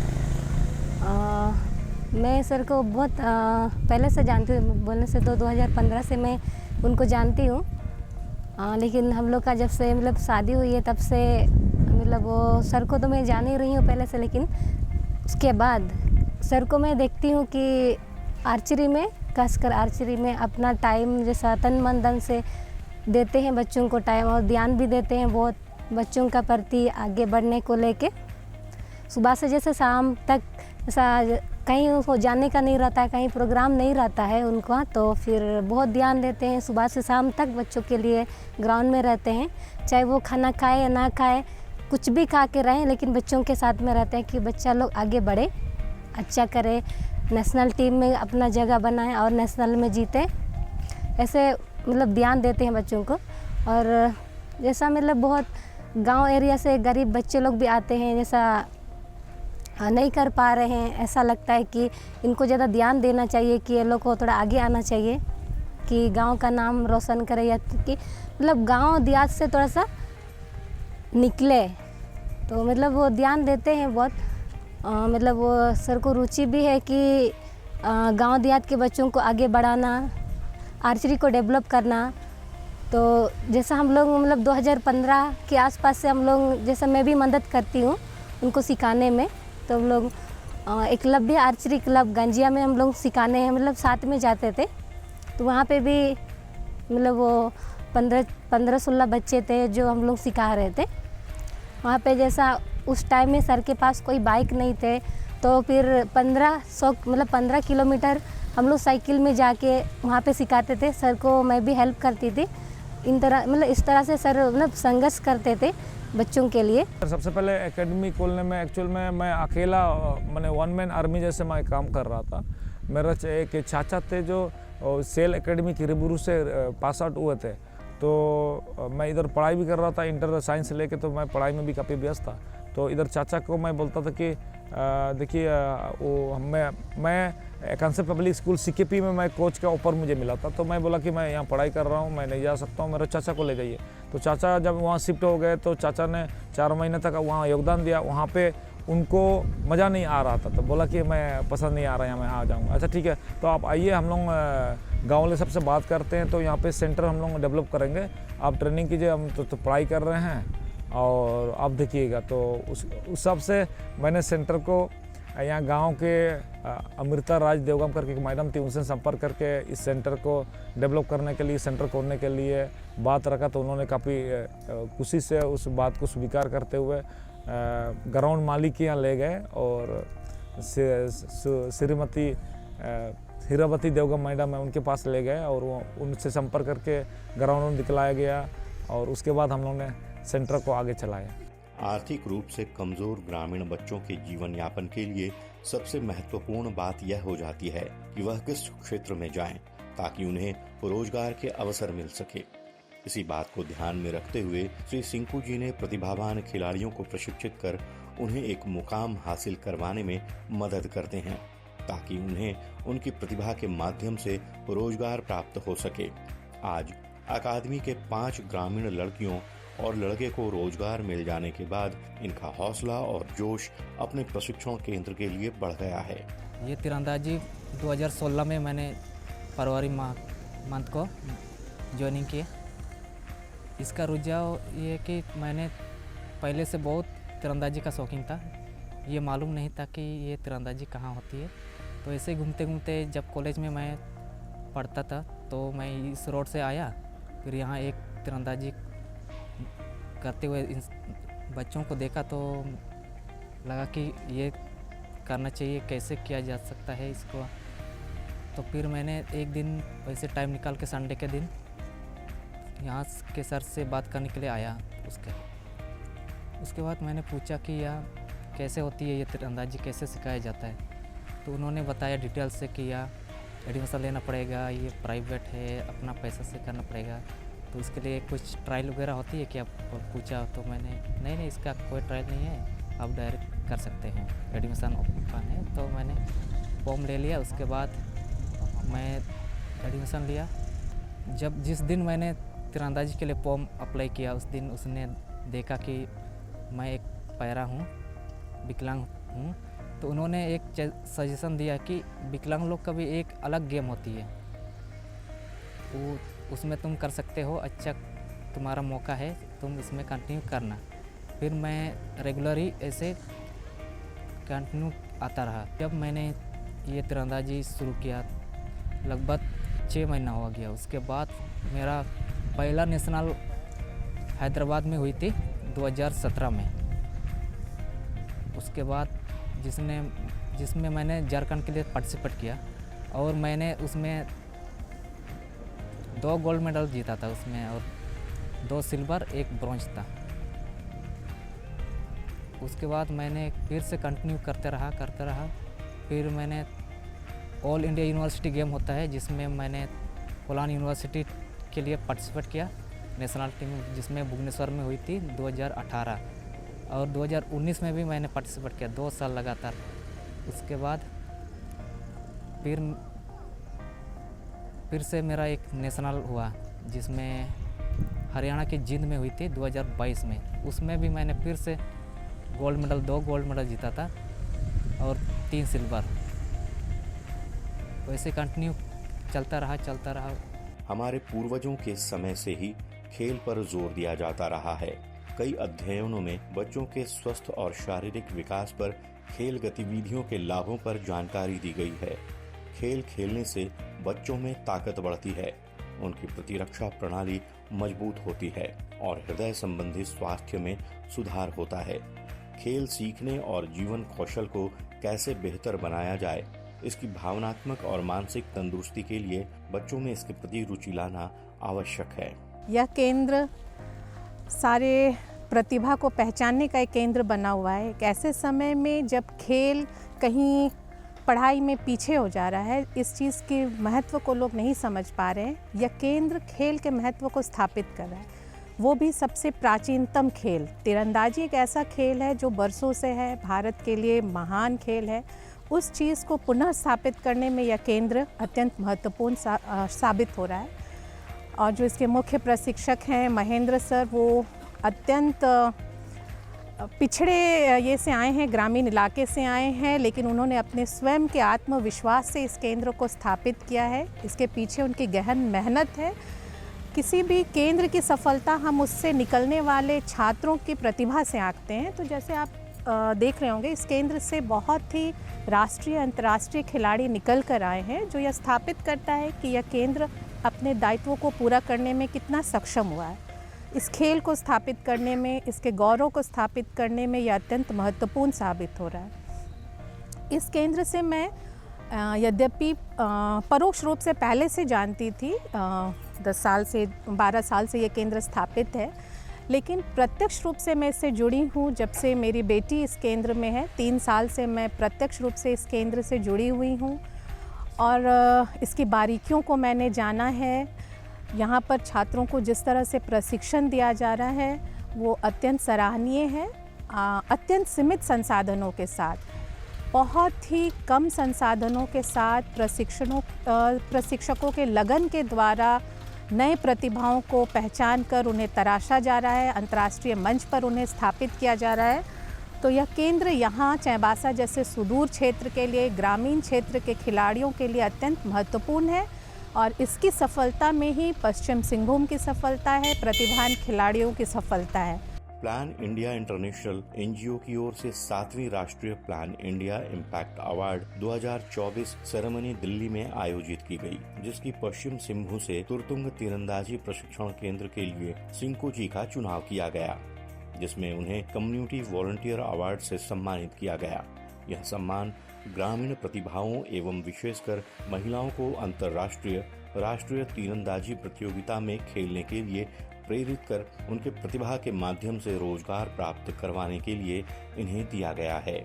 मैं सर को बहुत पहले से जानती हूँ, बोलने से तो 2015 से मैं उनको जानती हूँ। लेकिन हम लोग का जब से मतलब शादी हुई है तब से मतलब वो सर को तो मैं जान ही रही हूँ पहले से, लेकिन उसके बाद सर को मैं देखती हूँ कि आर्चरी में, खासकर आर्चरी में अपना टाइम जैसा तन मन धन से देते हैं बच्चों को टाइम, और ध्यान भी देते हैं बहुत बच्चों का प्रति आगे बढ़ने को लेके। सुबह से जैसे शाम तक ऐसा कहीं हो जाने का नहीं रहता है, कहीं प्रोग्राम नहीं रहता है उनका, तो फिर बहुत ध्यान देते हैं। सुबह से शाम तक बच्चों के लिए ग्राउंड में रहते हैं, चाहे वो खाना खाए या ना खाए, कुछ भी खा के रहें, लेकिन बच्चों के साथ में रहते हैं कि बच्चा लोग आगे बढ़े, अच्छा करे, नेशनल टीम में अपना जगह बनाए और नेशनल में जीते। ऐसे मतलब ध्यान देते हैं बच्चों को। और जैसा मतलब बहुत गांव एरिया से गरीब बच्चे लोग भी आते हैं, जैसा नहीं कर पा रहे हैं, ऐसा लगता है कि इनको ज़्यादा ध्यान देना चाहिए, कि ये लोग को थोड़ा आगे आना चाहिए कि गांव का नाम रोशन करे, या कि मतलब गांव देहात से थोड़ा सा निकले। तो मतलब वो ध्यान देते हैं बहुत। मतलब वो सर को रुचि भी है कि गांव देहात के बच्चों को आगे बढ़ाना, आर्चरी को डेवलप करना। तो जैसा हम लोग मतलब 2015 के आसपास से हम लोग, जैसा मैं भी मदद करती हूँ उनको सिखाने में, तो हम लोग एकलव्य आर्चरी क्लब गंजिया में हम लोग सिखाने हैं, मतलब साथ में जाते थे। तो वहाँ पे भी मतलब वो 15-16 बच्चे थे जो हम लोग सिखा रहे थे। वहाँ पे जैसा उस टाइम में सर के पास कोई बाइक नहीं थे, तो फिर 15 किलोमीटर हम लोग साइकिल में जाके वहाँ पे सिखाते थे। सर को मैं भी हेल्प करती थी। इस तरह से सर मतलब संघर्ष करते थे बच्चों के लिए। सबसे पहले एकेडमी खोलने में एक्चुअल में मैं अकेला, मैंने वन मैन आर्मी जैसे मैं काम कर रहा था। मेरा एक चाचा थे जो सेल एकेडमी किरीबुरु से पास आउट हुए थे, तो मैं इधर पढ़ाई भी कर रहा था, इंटर साइंस लेके, तो मैं पढ़ाई में भी काफ़ी व्यस्त था। तो इधर चाचा को मैं बोलता था कि देखिए वो मैं कांसेप्ट पब्लिक स्कूल सीकेपी में मैं कोच का ऑफर मुझे मिला था, तो मैं बोला कि मैं यहाँ पढ़ाई कर रहा हूँ, मैं नहीं जा सकता हूँ, मेरे चाचा को ले जाइए। तो चाचा जब वहाँ शिफ्ट हो गए तो चाचा ने 4 महीने तक वहाँ योगदान दिया। वहाँ पे उनको मज़ा नहीं आ रहा था, तो बोला कि मैं पसंद नहीं आ रहा, यहाँ मैं आ जाऊँगा। अच्छा ठीक है, तो आप आइए, हम लोग गाँव वाले सबसे बात करते हैं, तो यहाँ पे सेंटर हम लोग डेवलप करेंगे, आप ट्रेनिंग कीजिए, हम तो पढ़ाई कर रहे हैं और आप देखिएगा। तो उस हिसाब से मैंने सेंटर को यहाँ गांव के अमृता राज देवगम करके एक मैडम थी, उनसे संपर्क करके इस सेंटर को डेवलप करने के लिए, सेंटर खोलने के लिए बात रखा। तो उन्होंने काफ़ी खुशी से उस बात को स्वीकार करते हुए ग्राउंड मालिक के यहाँ ले गए और श्रीमती हीरावती देवगम मैडम है, उनके पास ले गए और वो उनसे संपर्क करके ग्राउंड दिखलाया गया और उसके बाद हम लोगों ने सेंटर को आगे चलाया। आर्थिक रूप से कमजोर ग्रामीण बच्चों के जीवन यापन के लिए सबसे महत्वपूर्ण बात यह हो जाती है कि वह किस क्षेत्र में जाएं ताकि उन्हें रोजगार के अवसर मिल सके। इसी बात को ध्यान में रखते हुए श्री सिंकू जी ने प्रतिभावान खिलाड़ियों को प्रशिक्षित कर उन्हें एक मुकाम हासिल करवाने में मदद करते हैं ताकि उन्हें उनकी प्रतिभा के माध्यम से रोजगार प्राप्त हो सके। आज अकादमी के 5 ग्रामीण लड़कियों और लड़के को रोजगार मिल जाने के बाद इनका हौसला और जोश अपने प्रशिक्षण केंद्र के लिए बढ़ गया है। ये तीरंदाजी 2016 में मैंने फरवरी माह मंथ को ज्वाइनिंग किए। इसका रुझाव ये है कि मैंने पहले से बहुत तीरंदाजी का शौकीन था। ये मालूम नहीं था कि ये तीरंदाजी कहाँ होती है। तो ऐसे घूमते घूमते जब कॉलेज में मैं पढ़ता था तो मैं इस रोड से आया, फिर यहाँ एक तीरंदाजी करते हुए इन बच्चों को देखा तो लगा कि ये करना चाहिए, कैसे किया जा सकता है इसको। तो फिर मैंने एक दिन वैसे टाइम निकाल के संडे के दिन यहाँ के सर से बात करने के लिए आया। उसके बाद मैंने पूछा कि यह कैसे होती है, ये तीरंदाजी कैसे सिखाया जाता है। तो उन्होंने बताया डिटेल से कि यह एडमिशन लेना पड़ेगा, ये प्राइवेट है, अपना पैसा से करना पड़ेगा। तो इसके लिए कुछ ट्रायल वगैरह होती है क्या पूछा। तो मैंने नहीं इसका कोई ट्रायल नहीं है, आप डायरेक्ट कर सकते हैं, एडमिशन ओपन है। तो मैंने फॉर्म ले लिया। उसके बाद मैं एडमिशन लिया। जिस दिन मैंने तीरंदाजी के लिए फॉर्म अप्लाई किया उस दिन उसने देखा कि मैं एक पैरा हूँ, विकलांग हूँ। तो उन्होंने एक सजेशन दिया कि विकलांग लोग का भी एक अलग गेम होती है, वो उसमें तुम कर सकते हो, अच्छा तुम्हारा मौका है, तुम इसमें कंटिन्यू करना। फिर मैं रेगुलरली ऐसे कंटिन्यू आता रहा। जब मैंने ये तीरंदाजी शुरू किया लगभग 6 महीना हो गया। उसके बाद मेरा पहला नेशनल हैदराबाद में हुई थी 2017 में। उसके बाद जिसमें मैंने झारखंड के लिए पार्टिसिपेट किया और मैंने उसमें 2 गोल्ड मेडल जीता था उसमें, और 2 सिल्वर 1 ब्रॉन्ज था। उसके बाद मैंने फिर से कंटिन्यू करते रहा। फिर मैंने ऑल इंडिया यूनिवर्सिटी गेम होता है जिसमें मैंने कोलान यूनिवर्सिटी के लिए पार्टिसिपेट किया नेशनल टीम, जिसमें भुवनेश्वर में हुई थी 2018, और 2019 में भी मैंने पार्टिसिपेट किया 2 साल लगातार। उसके बाद फिर से मेरा एक नेशनल हुआ जिसमें हरियाणा की जींद में हुई थी 2022 में। उसमें भी मैंने फिर से 2 गोल्ड मेडल जीता था और 3 सिल्वर। वैसे कंटिन्यू चलता रहा। हमारे पूर्वजों के समय से ही खेल पर जोर दिया जाता रहा है। कई अध्ययनों में बच्चों के स्वस्थ और शारीरिक विकास पर खेल गतिविधियों के लाभों पर जानकारी दी गई है। खेल खेलने से बच्चों में ताकत बढ़ती है, उनकी प्रतिरक्षा प्रणाली मजबूत होती है और हृदय संबंधी स्वास्थ्य में सुधार होता है। खेल सीखने और जीवन कौशल को कैसे बेहतर बनाया जाए, इसकी भावनात्मक और मानसिक तंदुरुस्ती के लिए बच्चों में इसके प्रति रुचि लाना आवश्यक है। यह केंद्र सारे प्रतिभा को पहचानने का एक केंद्र बना हुआ है। एक ऐसे समय में जब खेल कहीं पढ़ाई में पीछे हो जा रहा है, इस चीज़ के महत्व को लोग नहीं समझ पा रहे हैं। यह केंद्र खेल के महत्व को स्थापित कर रहा है, वो भी सबसे प्राचीनतम खेल। तीरंदाजी एक ऐसा खेल है जो बरसों से है, भारत के लिए महान खेल है। उस चीज़ को पुनः स्थापित करने में यह केंद्र अत्यंत महत्वपूर्ण साबित हो रहा है। और जो इसके मुख्य प्रशिक्षक हैं महेंद्र सर, वो अत्यंत पिछड़े ये से आए हैं, ग्रामीण इलाके से आए हैं, लेकिन उन्होंने अपने स्वयं के आत्मविश्वास से इस केंद्र को स्थापित किया है। इसके पीछे उनकी गहन मेहनत है। किसी भी केंद्र की सफलता हम उससे निकलने वाले छात्रों की प्रतिभा से आंकते हैं। तो जैसे आप देख रहे होंगे, इस केंद्र से बहुत ही राष्ट्रीय अंतर्राष्ट्रीय खिलाड़ी निकल कर आए हैं, जो यह स्थापित करता है कि यह केंद्र अपने दायित्वों को पूरा करने में कितना सक्षम हुआ है। इस खेल को स्थापित करने में, इसके गौरव को स्थापित करने में यह अत्यंत महत्वपूर्ण साबित हो रहा है। इस केंद्र से मैं यद्यपि परोक्ष रूप से पहले से जानती थी, 10 साल से 12 साल से ये केंद्र स्थापित है, लेकिन प्रत्यक्ष रूप से मैं इससे जुड़ी हूँ जब से मेरी बेटी इस केंद्र में है। 3 साल से मैं प्रत्यक्ष रूप से इस केंद्र से जुड़ी हुई हूँ और इसकी बारीकियों को मैंने जाना है। यहाँ पर छात्रों को जिस तरह से प्रशिक्षण दिया जा रहा है वो अत्यंत सराहनीय है। अत्यंत सीमित संसाधनों के साथ, बहुत ही कम संसाधनों के साथ प्रशिक्षकों के लगन के द्वारा नए प्रतिभाओं को पहचान कर उन्हें तराशा जा रहा है, अंतर्राष्ट्रीय मंच पर उन्हें स्थापित किया जा रहा है। तो यह केंद्र यहाँ चाईबासा जैसे सुदूर क्षेत्र के लिए, ग्रामीण क्षेत्र के खिलाड़ियों के लिए अत्यंत महत्वपूर्ण है। और इसकी सफलता में ही पश्चिम सिंहभूम की सफलता है, प्रतिभावान खिलाड़ियों की सफलता है। प्लान इंडिया इंटरनेशनल एनजीओ की ओर से 7वीं राष्ट्रीय plan India impact award 2024 ceremony Delhi में आयोजित की गई, जिसकी पश्चिम सिंहभूम से तुरतुंग तीरंदाजी प्रशिक्षण केंद्र के लिए सिंकू जी का चुनाव किया गया, जिसमें उन्हें कम्युनिटी वॉलंटियर अवार्ड से सम्मानित किया गया। यह सम्मान ग्रामीण प्रतिभाओं एवं विशेषकर महिलाओं को अंतर्राष्ट्रीय राष्ट्रीय तीरंदाजी प्रतियोगिता में खेलने के लिए प्रेरित कर उनके प्रतिभा के माध्यम से रोजगार प्राप्त करवाने के लिए इन्हें दिया गया है।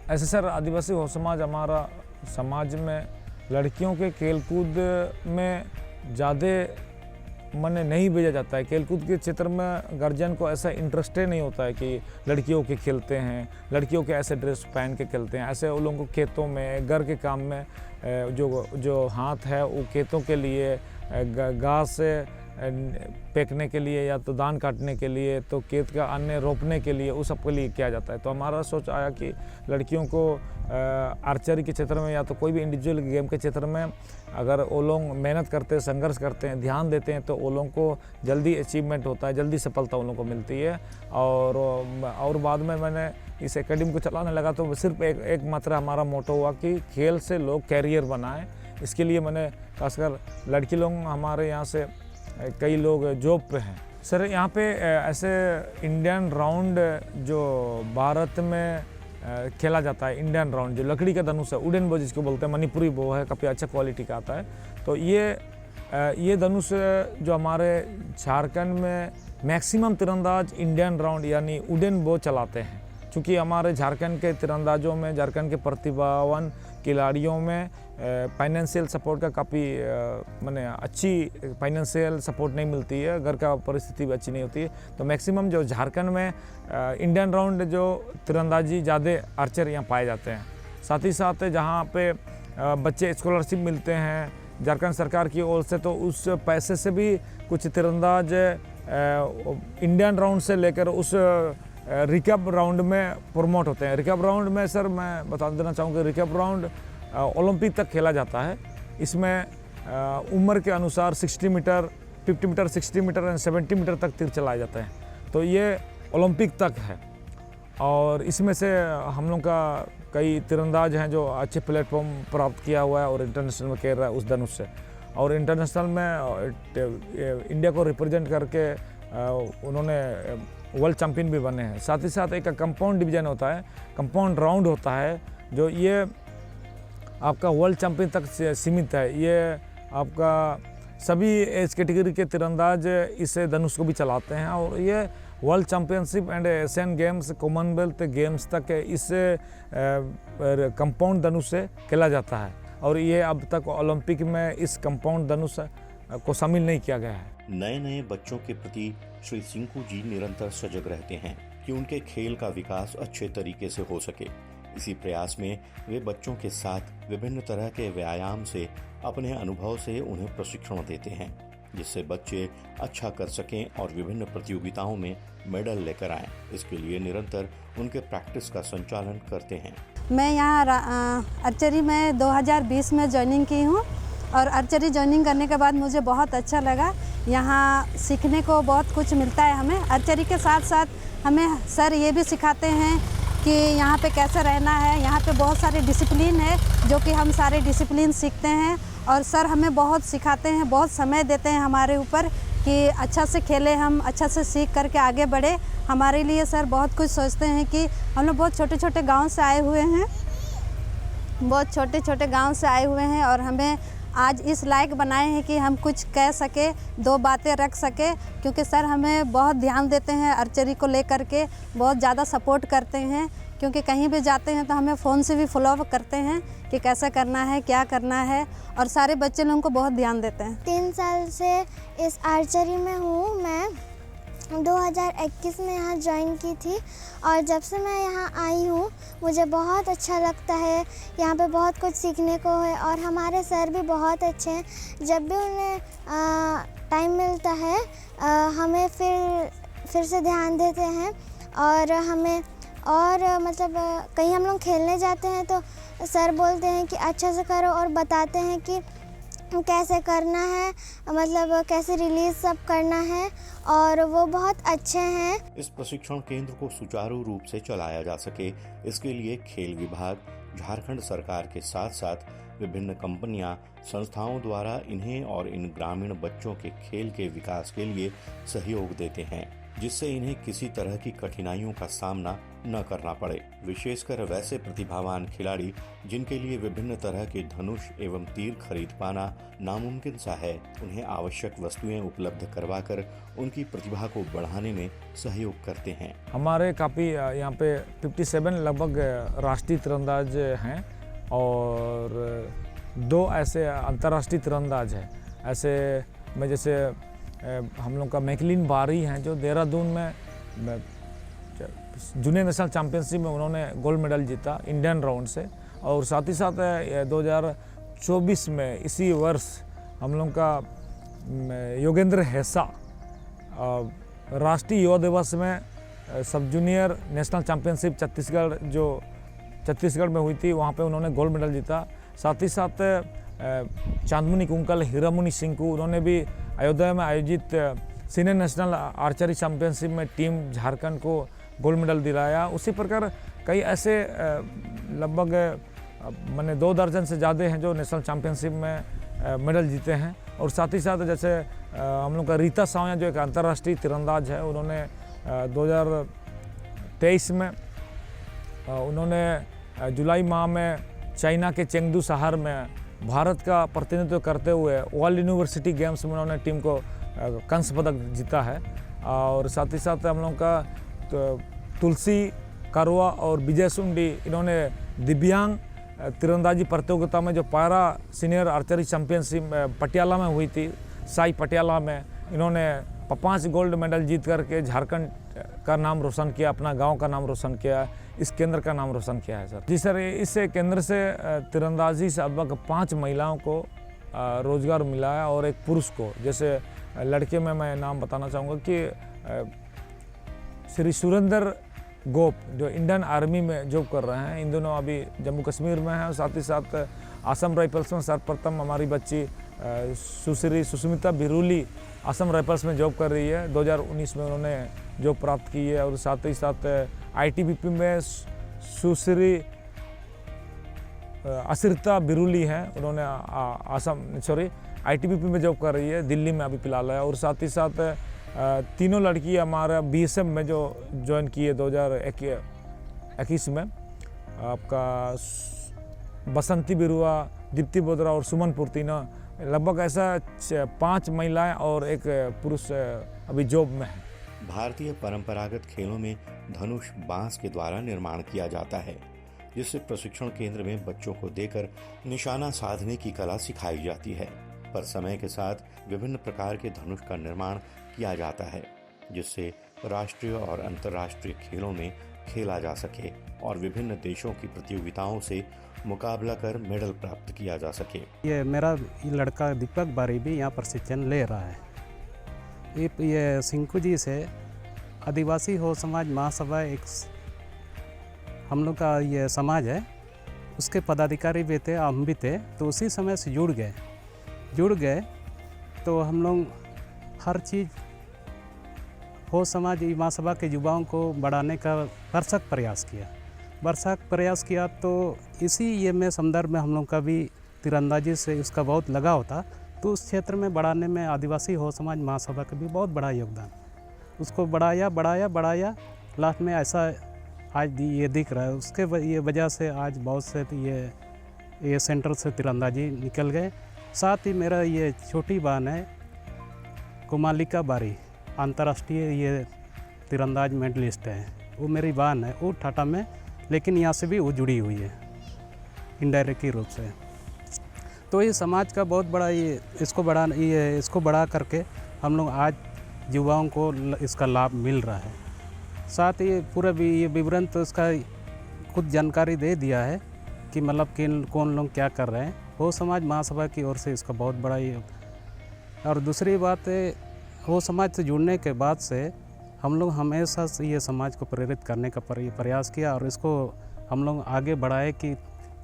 ऐसे सर आदिवासी हो समाज हमारा समाज में लड़कियों के खेलकूद में ज़्यादा मन नहीं भेजा जाता है। खेलकूद के क्षेत्र में गार्जियन को ऐसा इंटरेस्ट नहीं होता है कि लड़कियों के खेलते हैं, लड़कियों के ऐसे ड्रेस पहन के खेलते हैं। ऐसे उन लोगों को खेतों में घर के काम में जो हाथ है वो खेतों के लिए घास फेंकने के लिए या तो धान काटने के लिए तो खेत का अन्न रोपने के लिए उस सब के लिए किया जाता है। तो हमारा सोच आया कि लड़कियों को आर्चरी के क्षेत्र में या तो कोई भी इंडिविजुअल गेम के क्षेत्र में अगर वो लोग मेहनत करते हैं, संघर्ष करते हैं, ध्यान देते हैं तो वो लोगों को जल्दी अचीवमेंट होता है, जल्दी सफलता उन लोगों को मिलती है। और बाद में मैंने इस एकेडमी को चलाने लगा तो सिर्फ एक मात्र हमारा मोटो हुआ कि खेल से लोग कैरियर बनाएं। इसके लिए मैंने खासकर लड़की लोग हमारे यहाँ से कई लोग जॉब पे हैं। सर यहाँ पे ऐसे इंडियन राउंड जो भारत में खेला जाता है, इंडियन राउंड जो लकड़ी का धनुष है, वुडन बो जिसको बोलते हैं, मणिपुरी बो है, काफ़ी अच्छा क्वालिटी का आता है। तो ये धनुष जो हमारे झारखंड में मैक्सिमम तीरंदाज इंडियन राउंड यानी वुडन बो चलाते हैं, क्योंकि हमारे झारखंड के तीरंदाजों में, झारखंड के प्रतिभावान खिलाड़ियों में फाइनेंशियल सपोर्ट का काफ़ी माने अच्छी फाइनेंशियल सपोर्ट नहीं मिलती है, घर का परिस्थिति भी अच्छी नहीं होती है। तो मैक्सिमम जो झारखंड में इंडियन राउंड जो तीरंदाजी ज़्यादा आर्चर यहाँ पाए जाते हैं। साथ ही साथ जहाँ पे बच्चे स्कॉलरशिप मिलते हैं झारखंड सरकार की ओर से, तो उस पैसे से भी कुछ तीरंदाज इंडियन राउंड से लेकर उस रिकर्व राउंड में प्रमोट होते हैं। रिकर्व राउंड में सर मैं बता देना चाहूँगा, रिकर्व राउंड ओलंपिक तक खेला जाता है। इसमें उम्र के अनुसार 60 metre, 50 metre, 60 metre and 70 metre तक तीर चलाए जाते हैं। तो ये ओलंपिक तक है और इसमें से हम लोग का कई तीरंदाज हैं जो अच्छे प्लेटफॉर्म प्राप्त किया हुआ है और इंटरनेशनल में खेल रहा है उस धनुष से। और इंटरनेशनल में इंडिया को रिप्रेजेंट करके उन्होंने वर्ल्ड चैम्पियन भी बने हैं। साथ ही साथ एक कंपाउंड डिवीजन होता है, कंपाउंड राउंड होता है, जो ये आपका वर्ल्ड चैम्पियन तक सीमित है। ये आपका सभी एज कैटेगरी के तीरंदाज इस धनुष को भी चलाते हैं और ये world championship and Asian games, Commonwealth games तक इस कंपाउंड धनुष से खेला जाता है। और ये अब तक ओलंपिक में इस कंपाउंड धनुष को शामिल नहीं किया गया है। नए नए बच्चों के प्रति श्री सिंकू जी निरंतर सजग रहते हैं कि उनके खेल का विकास अच्छे तरीके से हो सके। इसी प्रयास में वे बच्चों के साथ विभिन्न तरह के व्यायाम से अपने अनुभव से उन्हें प्रशिक्षण देते हैं, जिससे बच्चे अच्छा कर सकें और विभिन्न प्रतियोगिताओं में मेडल लेकर आएं। इसके लिए निरंतर उनके प्रैक्टिस का संचालन करते हैं। मैं यहाँ आर्चरी में 2020 में ज्वाइनिंग की हूँ और आर्चरी ज्वाइनिंग करने के बाद मुझे बहुत अच्छा लगा। यहाँ सीखने को बहुत कुछ मिलता है हमें। आर्चरी के साथ साथ हमें सर ये भी सिखाते हैं कि यहाँ पे कैसे रहना है। यहाँ पे बहुत सारे डिसिप्लिन है जो कि हम सारे डिसिप्लिन सीखते हैं और सर हमें बहुत सिखाते हैं, बहुत समय देते हैं हमारे ऊपर कि अच्छा से खेले, हम अच्छा से सीख करके आगे बढ़े। हमारे लिए सर बहुत कुछ सोचते हैं कि हम लोग बहुत छोटे छोटे गांव से आए हुए हैं, बहुत छोटे छोटे गांव से आए हुए हैं और हमें आज इस लायक बनाए हैं कि हम कुछ कह सके, दो बातें रख सके, क्योंकि सर हमें बहुत ध्यान देते हैं आर्चरी को लेकर के, बहुत ज़्यादा सपोर्ट करते हैं। क्योंकि कहीं भी जाते हैं तो हमें फ़ोन से भी फॉलो अप करते हैं कि कैसा करना है, क्या करना है, और सारे बच्चे लोगों को बहुत ध्यान देते हैं। 3 साल से इस आर्चरी में हूँ। मैं 2021 में यहाँ ज्वाइन की थी और जब से मैं यहाँ आई हूँ मुझे बहुत अच्छा लगता है। यहाँ पे बहुत कुछ सीखने को है और हमारे सर भी बहुत अच्छे हैं। जब भी उन्हें टाइम मिलता है हमें फिर से ध्यान देते हैं और हमें और मतलब कहीं हम लोग खेलने जाते हैं तो सर बोलते हैं कि अच्छा से करो और बताते हैं कि कैसे करना है, मतलब कैसे रिलीज सब करना है, और वो बहुत अच्छे हैं। इस प्रशिक्षण केंद्र को सुचारू रूप से चलाया जा सके, इसके लिए खेल विभाग, झारखंड सरकार के साथ साथ विभिन्न कंपनियां, संस्थाओं द्वारा इन्हें और इन ग्रामीण बच्चों के खेल के विकास के लिए सहयोग देते हैं, जिससे इन्हें किसी तरह की कठिनाइयों का सामना न करना पड़े। विशेषकर वैसे प्रतिभावान खिलाड़ी जिनके लिए विभिन्न तरह के धनुष एवं तीर खरीद पाना नामुमकिन सा है, उन्हें आवश्यक वस्तुएं उपलब्ध करवाकर उनकी प्रतिभा को बढ़ाने में सहयोग करते हैं। हमारे काफ़ी यहाँ पे 57 लगभग राष्ट्रीय तीरंदाज हैं और 2 ऐसे अंतर्राष्ट्रीय तीरंदाज हैं। ऐसे में जैसे हम लोग का मैकलिन बारी हैं जो देहरादून में जूनियर नेशनल चैंपियनशिप में उन्होंने गोल्ड मेडल जीता इंडियन राउंड से, और साथ ही साथ 2024 में इसी वर्ष हम लोग का योगेंद्र हेसा राष्ट्रीय युवा दिवस में सब जूनियर नेशनल चैंपियनशिप छत्तीसगढ़ में हुई थी, वहाँ पे उन्होंने गोल्ड मेडल जीता। साथ ही साथ चांदमुनि कुंकल हीरामुनि सिंह को उन्होंने भी अयोध्या में आयोजित सीनियर नेशनल आर्चरी चैंपियनशिप में टीम झारखंड को गोल्ड मेडल दिलाया। उसी प्रकार कई ऐसे लगभग मैंने 2 दर्जन से ज़्यादा हैं जो नेशनल चैंपियनशिप में मेडल जीते हैं। और साथ ही साथ जैसे हम लोग का रीता सावया जो एक अंतर्राष्ट्रीय तीरंदाज है, उन्होंने 2023 में उन्होंने जुलाई माह में चाइना के चेंगडू शहर में भारत का प्रतिनिधित्व करते हुए वर्ल्ड यूनिवर्सिटी गेम्स में उन्होंने टीम को कांस्य पदक जीता है। और साथ ही साथ हम लोग का तुलसी करवा और विजय सुंडी, इन्होंने दिव्यांग तीरंदाजी प्रतियोगिता में जो पारा सीनियर आर्चरी चैंपियनशिप पटियाला में हुई थी, साई पटियाला में, इन्होंने 5 गोल्ड मेडल जीत करके झारखंड का नाम रोशन किया, अपना गांव का नाम रोशन किया, इस केंद्र का नाम रोशन किया है सर। जी सर, इस केंद्र से तीरंदाजी से लगभग 5 महिलाओं को रोजगार मिला है और 1 पुरुष को। जैसे लड़के में मैं नाम बताना चाहूँगा कि श्री सुरेंद्र गोप जो इंडियन आर्मी में जॉब कर रहे हैं, इन दोनों अभी जम्मू कश्मीर में हैं। और साथ ही साथ असम राइफल्स में सर्वप्रथम हमारी बच्ची सुश्री सुष्मिता बिरुली असम राइफल्स में जॉब कर रही है। 2019 में उन्होंने जॉब प्राप्त की है। और साथ ही साथ ITBP में सुश्री असिरता बिरुली हैं, उन्होंने ITBP में जॉब कर रही है, दिल्ली में अभी फिलहाल है। और साथ ही साथ तीनों लड़की हमारा BSF में जो ज्वाइन की है 2021 में, आपका बसंती बिरुआ, दीप्ति बोदरा और सुमन पुर्तिना, लगभग ऐसा 5 महिलाएं और 1 पुरुष अभी जॉब में है। भारतीय परंपरागत खेलों में धनुष बांस के द्वारा निर्माण किया जाता है, जिससे प्रशिक्षण केंद्र में बच्चों को देकर निशाना साधने की कला सिखाई जाती है। पर समय के साथ विभिन्न प्रकार के धनुष का निर्माण किया जाता है, जिससे राष्ट्रीय और अंतर्राष्ट्रीय खेलों में खेला जा सके और विभिन्न देशों की प्रतियोगिताओं से मुकाबला कर मेडल प्राप्त किया जा सके। ये मेरा लड़का दीपक बारी भी यहाँ प्रशिक्षण ले रहा है। ये सिंकू जी से आदिवासी हो समाज महासभा एक हम लोग का ये समाज है, उसके पदाधिकारी भी थे, हम भी थे, तो उसी समय से जुड़ गए तो हम लोग हर चीज़ हो समाज महासभा के युवाओं को बढ़ाने का भरसक प्रयास किया। तो इसी ये में संदर्भ में हम लोग का भी तीरंदाजी से उसका बहुत लगाव था, तो उस क्षेत्र में बढ़ाने में आदिवासी हो समाज महासभा का भी बहुत बड़ा योगदान। उसको बढ़ाया लास्ट में ऐसा आज ये दिख रहा है। उसके ये वजह से आज बहुत से ये सेंटर से तीरंदाजी निकल गए। साथ ही मेरा ये छोटी बहन है कोमालिका बारी, अंतर्राष्ट्रीय ये तीरंदाज मेडलिस्ट है, वो मेरी बहन है, वो टाटा में, लेकिन यहाँ से भी वो जुड़ी हुई है इनडायरेक्टली रूप से। तो ये समाज का बहुत बड़ा इसको बढ़ा करके हम लोग आज युवाओं को इसका लाभ मिल रहा है। साथ ही पूरा भी ये विवरण तो इसका खुद जानकारी दे दिया है कि मतलब कौन लोग क्या कर रहे हैं। हो समाज महासभा की ओर से इसका बहुत बड़ा ये। और दूसरी बात है, हो समाज से जुड़ने के बाद से हम लोग हमेशा ये समाज को प्रेरित करने का प्रयास किया और इसको हम लोग आगे बढ़ाए कि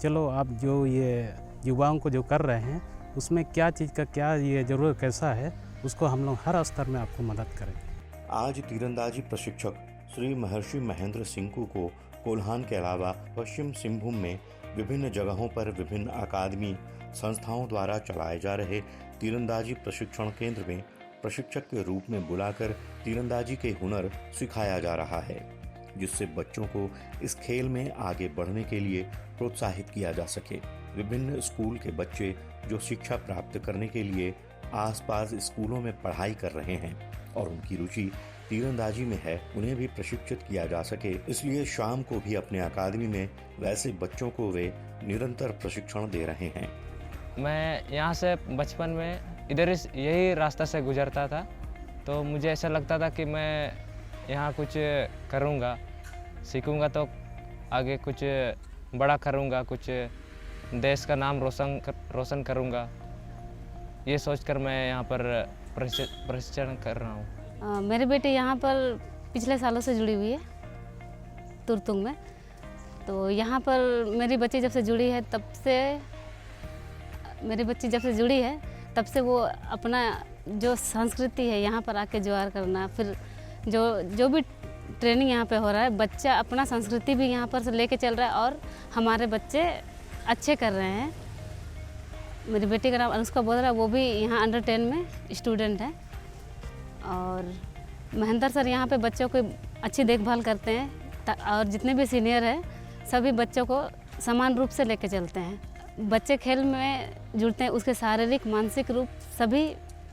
चलो आप जो ये युवाओं को जो कर रहे हैं उसमें क्या चीज़ का क्या ये ज़रूरत कैसा है, उसको हम लोग हर स्तर में आपको मदद करेंगे। आज तीरंदाजी प्रशिक्षक श्री महर्षि महेंद्र सिंकू को कोल्हान के अलावा पश्चिम सिंहभूम में विभिन्न जगहों पर विभिन्न अकादमी संस्थाओं द्वारा चलाए जा रहे तीरंदाजी प्रशिक्षण केंद्र में प्रशिक्षक के रूप में बुलाकर तीरंदाजी के हुनर सिखाया जा रहा है, जिससे बच्चों को इस खेल में आगे बढ़ने के लिए प्रोत्साहित किया जा सके। विभिन्न स्कूल के बच्चे जो शिक्षा प्राप्त करने के लिए आसपास स्कूलों में पढ़ाई कर रहे हैं और उनकी रुचि तीरंदाजी में है, उन्हें भी प्रशिक्षित किया जा सके, इसलिए शाम को भी अपने अकादमी में वैसे बच्चों को वे निरंतर प्रशिक्षण दे रहे हैं। मैं यहाँ से बचपन में इधर यही रास्ता से गुजरता था, तो मुझे ऐसा लगता था कि मैं यहाँ कुछ करूँगा, सीखूँगा तो आगे कुछ बड़ा करूँगा, कुछ देश का नाम रोशन करूँगा। ये सोचकर मैं यहाँ पर प्रशिक्षण कर रहा हूँ। मेरी बेटी यहाँ पर पिछले सालों से जुड़ी हुई है तुरतुंग में। तो यहाँ पर मेरी बच्ची जब से जुड़ी है तब से वो अपना जो संस्कृति है यहाँ पर आके ज्वार करना, फिर जो भी ट्रेनिंग यहाँ पे हो रहा है, बच्चा अपना संस्कृति भी यहाँ पर से लेके चल रहा है और हमारे बच्चे अच्छे कर रहे हैं। मेरी बेटी का नाम अनुष्का बोधरा, वो भी यहाँ अंडर 10 में स्टूडेंट है। और महेंद्र सर यहाँ पे बच्चों को अच्छी देखभाल करते हैं और जितने भी सीनियर हैं सभी बच्चों को समान रूप से लेके चलते हैं। बच्चे खेल में जुड़ते हैं, उसके शारीरिक मानसिक रूप सभी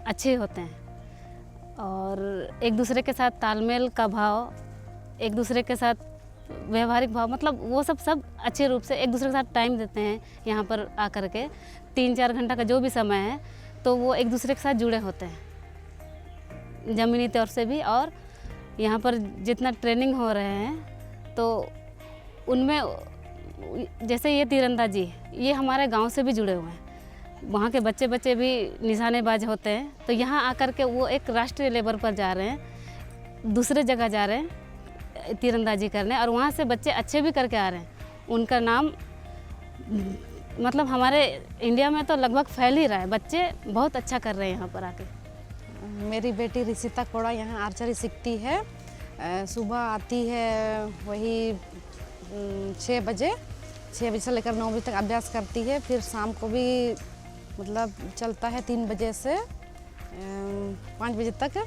अच्छे होते हैं और एक दूसरे के साथ तालमेल का भाव, एक दूसरे के साथ व्यवहारिक भाव, मतलब वो सब अच्छे रूप से एक दूसरे के साथ टाइम देते हैं। यहाँ पर आकर के 3-4 घंटा का जो भी समय है तो वो एक दूसरे के साथ जुड़े होते हैं ज़मीनी तौर से भी। और यहाँ पर जितना ट्रेनिंग हो रहे हैं तो उनमें जैसे ये तीरंदाजी, ये हमारे गांव से भी जुड़े हुए हैं। वहाँ के बच्चे भी निशानेबाज होते हैं, तो यहाँ आकर के वो एक राष्ट्रीय लेवल पर जा रहे हैं, दूसरे जगह जा रहे हैं तीरंदाजी करने और वहाँ से बच्चे अच्छे भी करके आ रहे हैं। उनका नाम मतलब हमारे इंडिया में तो लगभग फैल ही रहा है, बच्चे बहुत अच्छा कर रहे हैं यहाँ पर आके। मेरी बेटी ऋषिता कोड़ा यहाँ आर्चरी सीखती है। सुबह आती है वही 6 बजे से लेकर 9 बजे तक अभ्यास करती है, फिर शाम को भी मतलब चलता है 3 बजे से 5 बजे तक।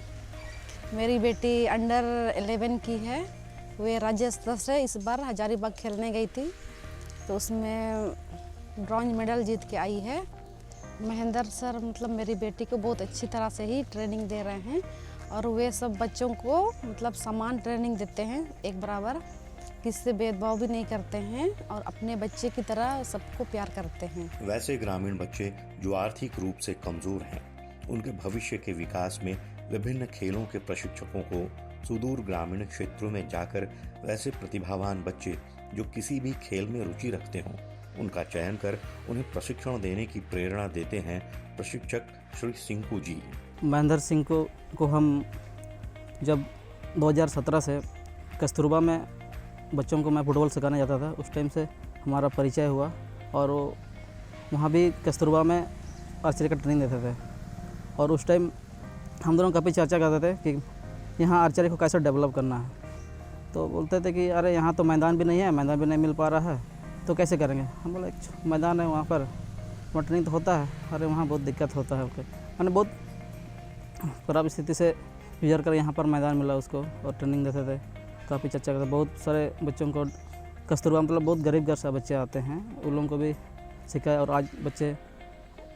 मेरी बेटी अंडर 11 की है, वे राज्य स्तर से इस बार हजारीबाग खेलने गई थी तो उसमें ब्रॉन्ज मेडल जीत के आई है। महेंद्र सर मतलब मेरी बेटी को बहुत अच्छी तरह से ही ट्रेनिंग दे रहे हैं और वे सब बच्चों को मतलब समान ट्रेनिंग देते हैं, एक बराबर, किसी से भेदभाव भी नहीं करते हैं और अपने बच्चे की तरह सबको प्यार करते हैं। वैसे ग्रामीण बच्चे जो आर्थिक रूप से कमजोर हैं, उनके भविष्य के विकास में विभिन्न खेलों के प्रशिक्षकों को सुदूर ग्रामीण क्षेत्रों में जाकर वैसे प्रतिभावान बच्चे जो किसी भी खेल में रुचि रखते हों, उनका चयन कर उन्हें प्रशिक्षण देने की प्रेरणा देते हैं प्रशिक्षक श्री सिंकू जी। महेंद्र सिंह को हम जब 2017 से कस्तूरबा में बच्चों को मैं फुटबॉल सिखाने जाता था, उस टाइम से हमारा परिचय हुआ और वहाँ भी कस्तूरबा में आर्चरी का ट्रेनिंग देते थे और उस टाइम हम दोनों काफ़ी चर्चा करते थे कि यहाँ आर्चरी को कैसे डेवलप करना है। तो बोलते थे कि अरे यहाँ तो मैदान भी नहीं मिल पा रहा है, तो कैसे करेंगे। हम बोले एक मैदान है वहाँ पर ट्रेनिंग तो होता है, अरे वहाँ बहुत दिक्कत होता है। मैंने बहुत खराब स्थिति से गुजर कर यहाँ पर मैदान मिला उसको और ट्रेनिंग देते थे, काफ़ी चर्चा करते। बहुत सारे बच्चों को कस्तूरबा मतलब बहुत गरीब घर से बच्चे आते हैं, उन लोगों को भी सिखाया और आज बच्चे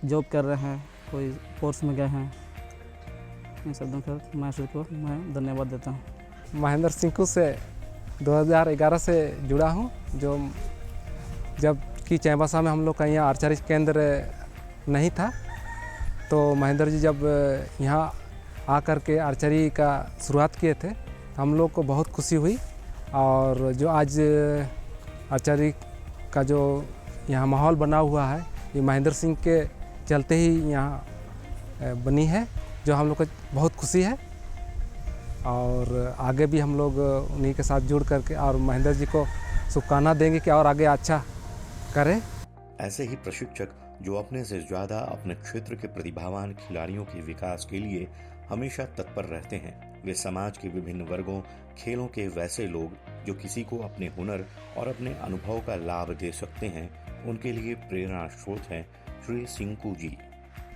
जॉब कर रहे हैं, कोई कोर्स में गए हैं। इन शब्दों के मैं को मैं धन्यवाद देता हूँ। महेंद्र सिंकू से 2011 से जुड़ा हूँ, जो जब कि चाईबासा में हम लोग का यहाँ आर्चरी केंद्र नहीं था, तो महेंद्र जी जब यहाँ आकर के आर्चरी का शुरुआत किए थे तो हम लोग को बहुत खुशी हुई। और जो आज आर्चरी का जो यहाँ माहौल बना हुआ है, ये महेंद्र सिंह के चलते ही यहाँ बनी है, जो हम लोग को बहुत खुशी है। और आगे भी हम लोग उन्हीं के साथ जुड़ करके और महेंद्र जी को शुभकामना देंगे कि और आगे अच्छा करें। ऐसे ही प्रशिक्षक जो अपने से ज्यादा अपने क्षेत्र के प्रतिभावान खिलाड़ियों के विकास के लिए हमेशा तत्पर रहते हैं। वे समाज के विभिन्न वर्गों, खेलों के वैसे लोग जो किसी को अपने हुनर और अपने अनुभव का लाभ दे सकते हैं, उनके लिए प्रेरणा स्रोत हैं श्री सिंकू जी।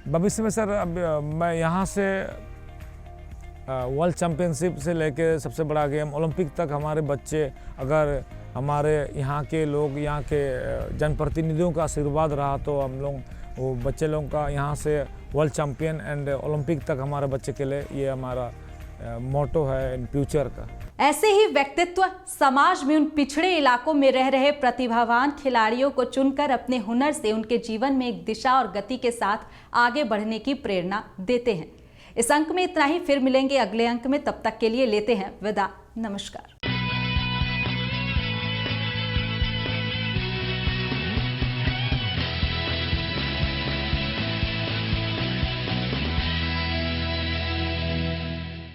भविष्य में सर अब मैं यहाँ से वर्ल्ड चैम्पियनशिप से लेके सबसे बड़ा गेम ओलंपिक तक हमारे बच्चे, अगर हमारे यहाँ के लोग, यहाँ के जनप्रतिनिधियों का आशीर्वाद रहा तो हम लोग वो बच्चे लोगों का यहाँ से वर्ल्ड चैम्पियन एंड ओलंपिक तक हमारे बच्चे के लिए ये हमारा मोटो है इन फ्यूचर का। ऐसे ही व्यक्तित्व समाज में उन पिछड़े इलाकों में रह रहे प्रतिभावान खिलाड़ियों को चुनकर अपने हुनर से उनके जीवन में एक दिशा और गति के साथ आगे बढ़ने की प्रेरणा देते हैं। इस अंक में इतना ही, फिर मिलेंगे अगले अंक में। तब तक के लिए लेते हैं विदा। नमस्कार।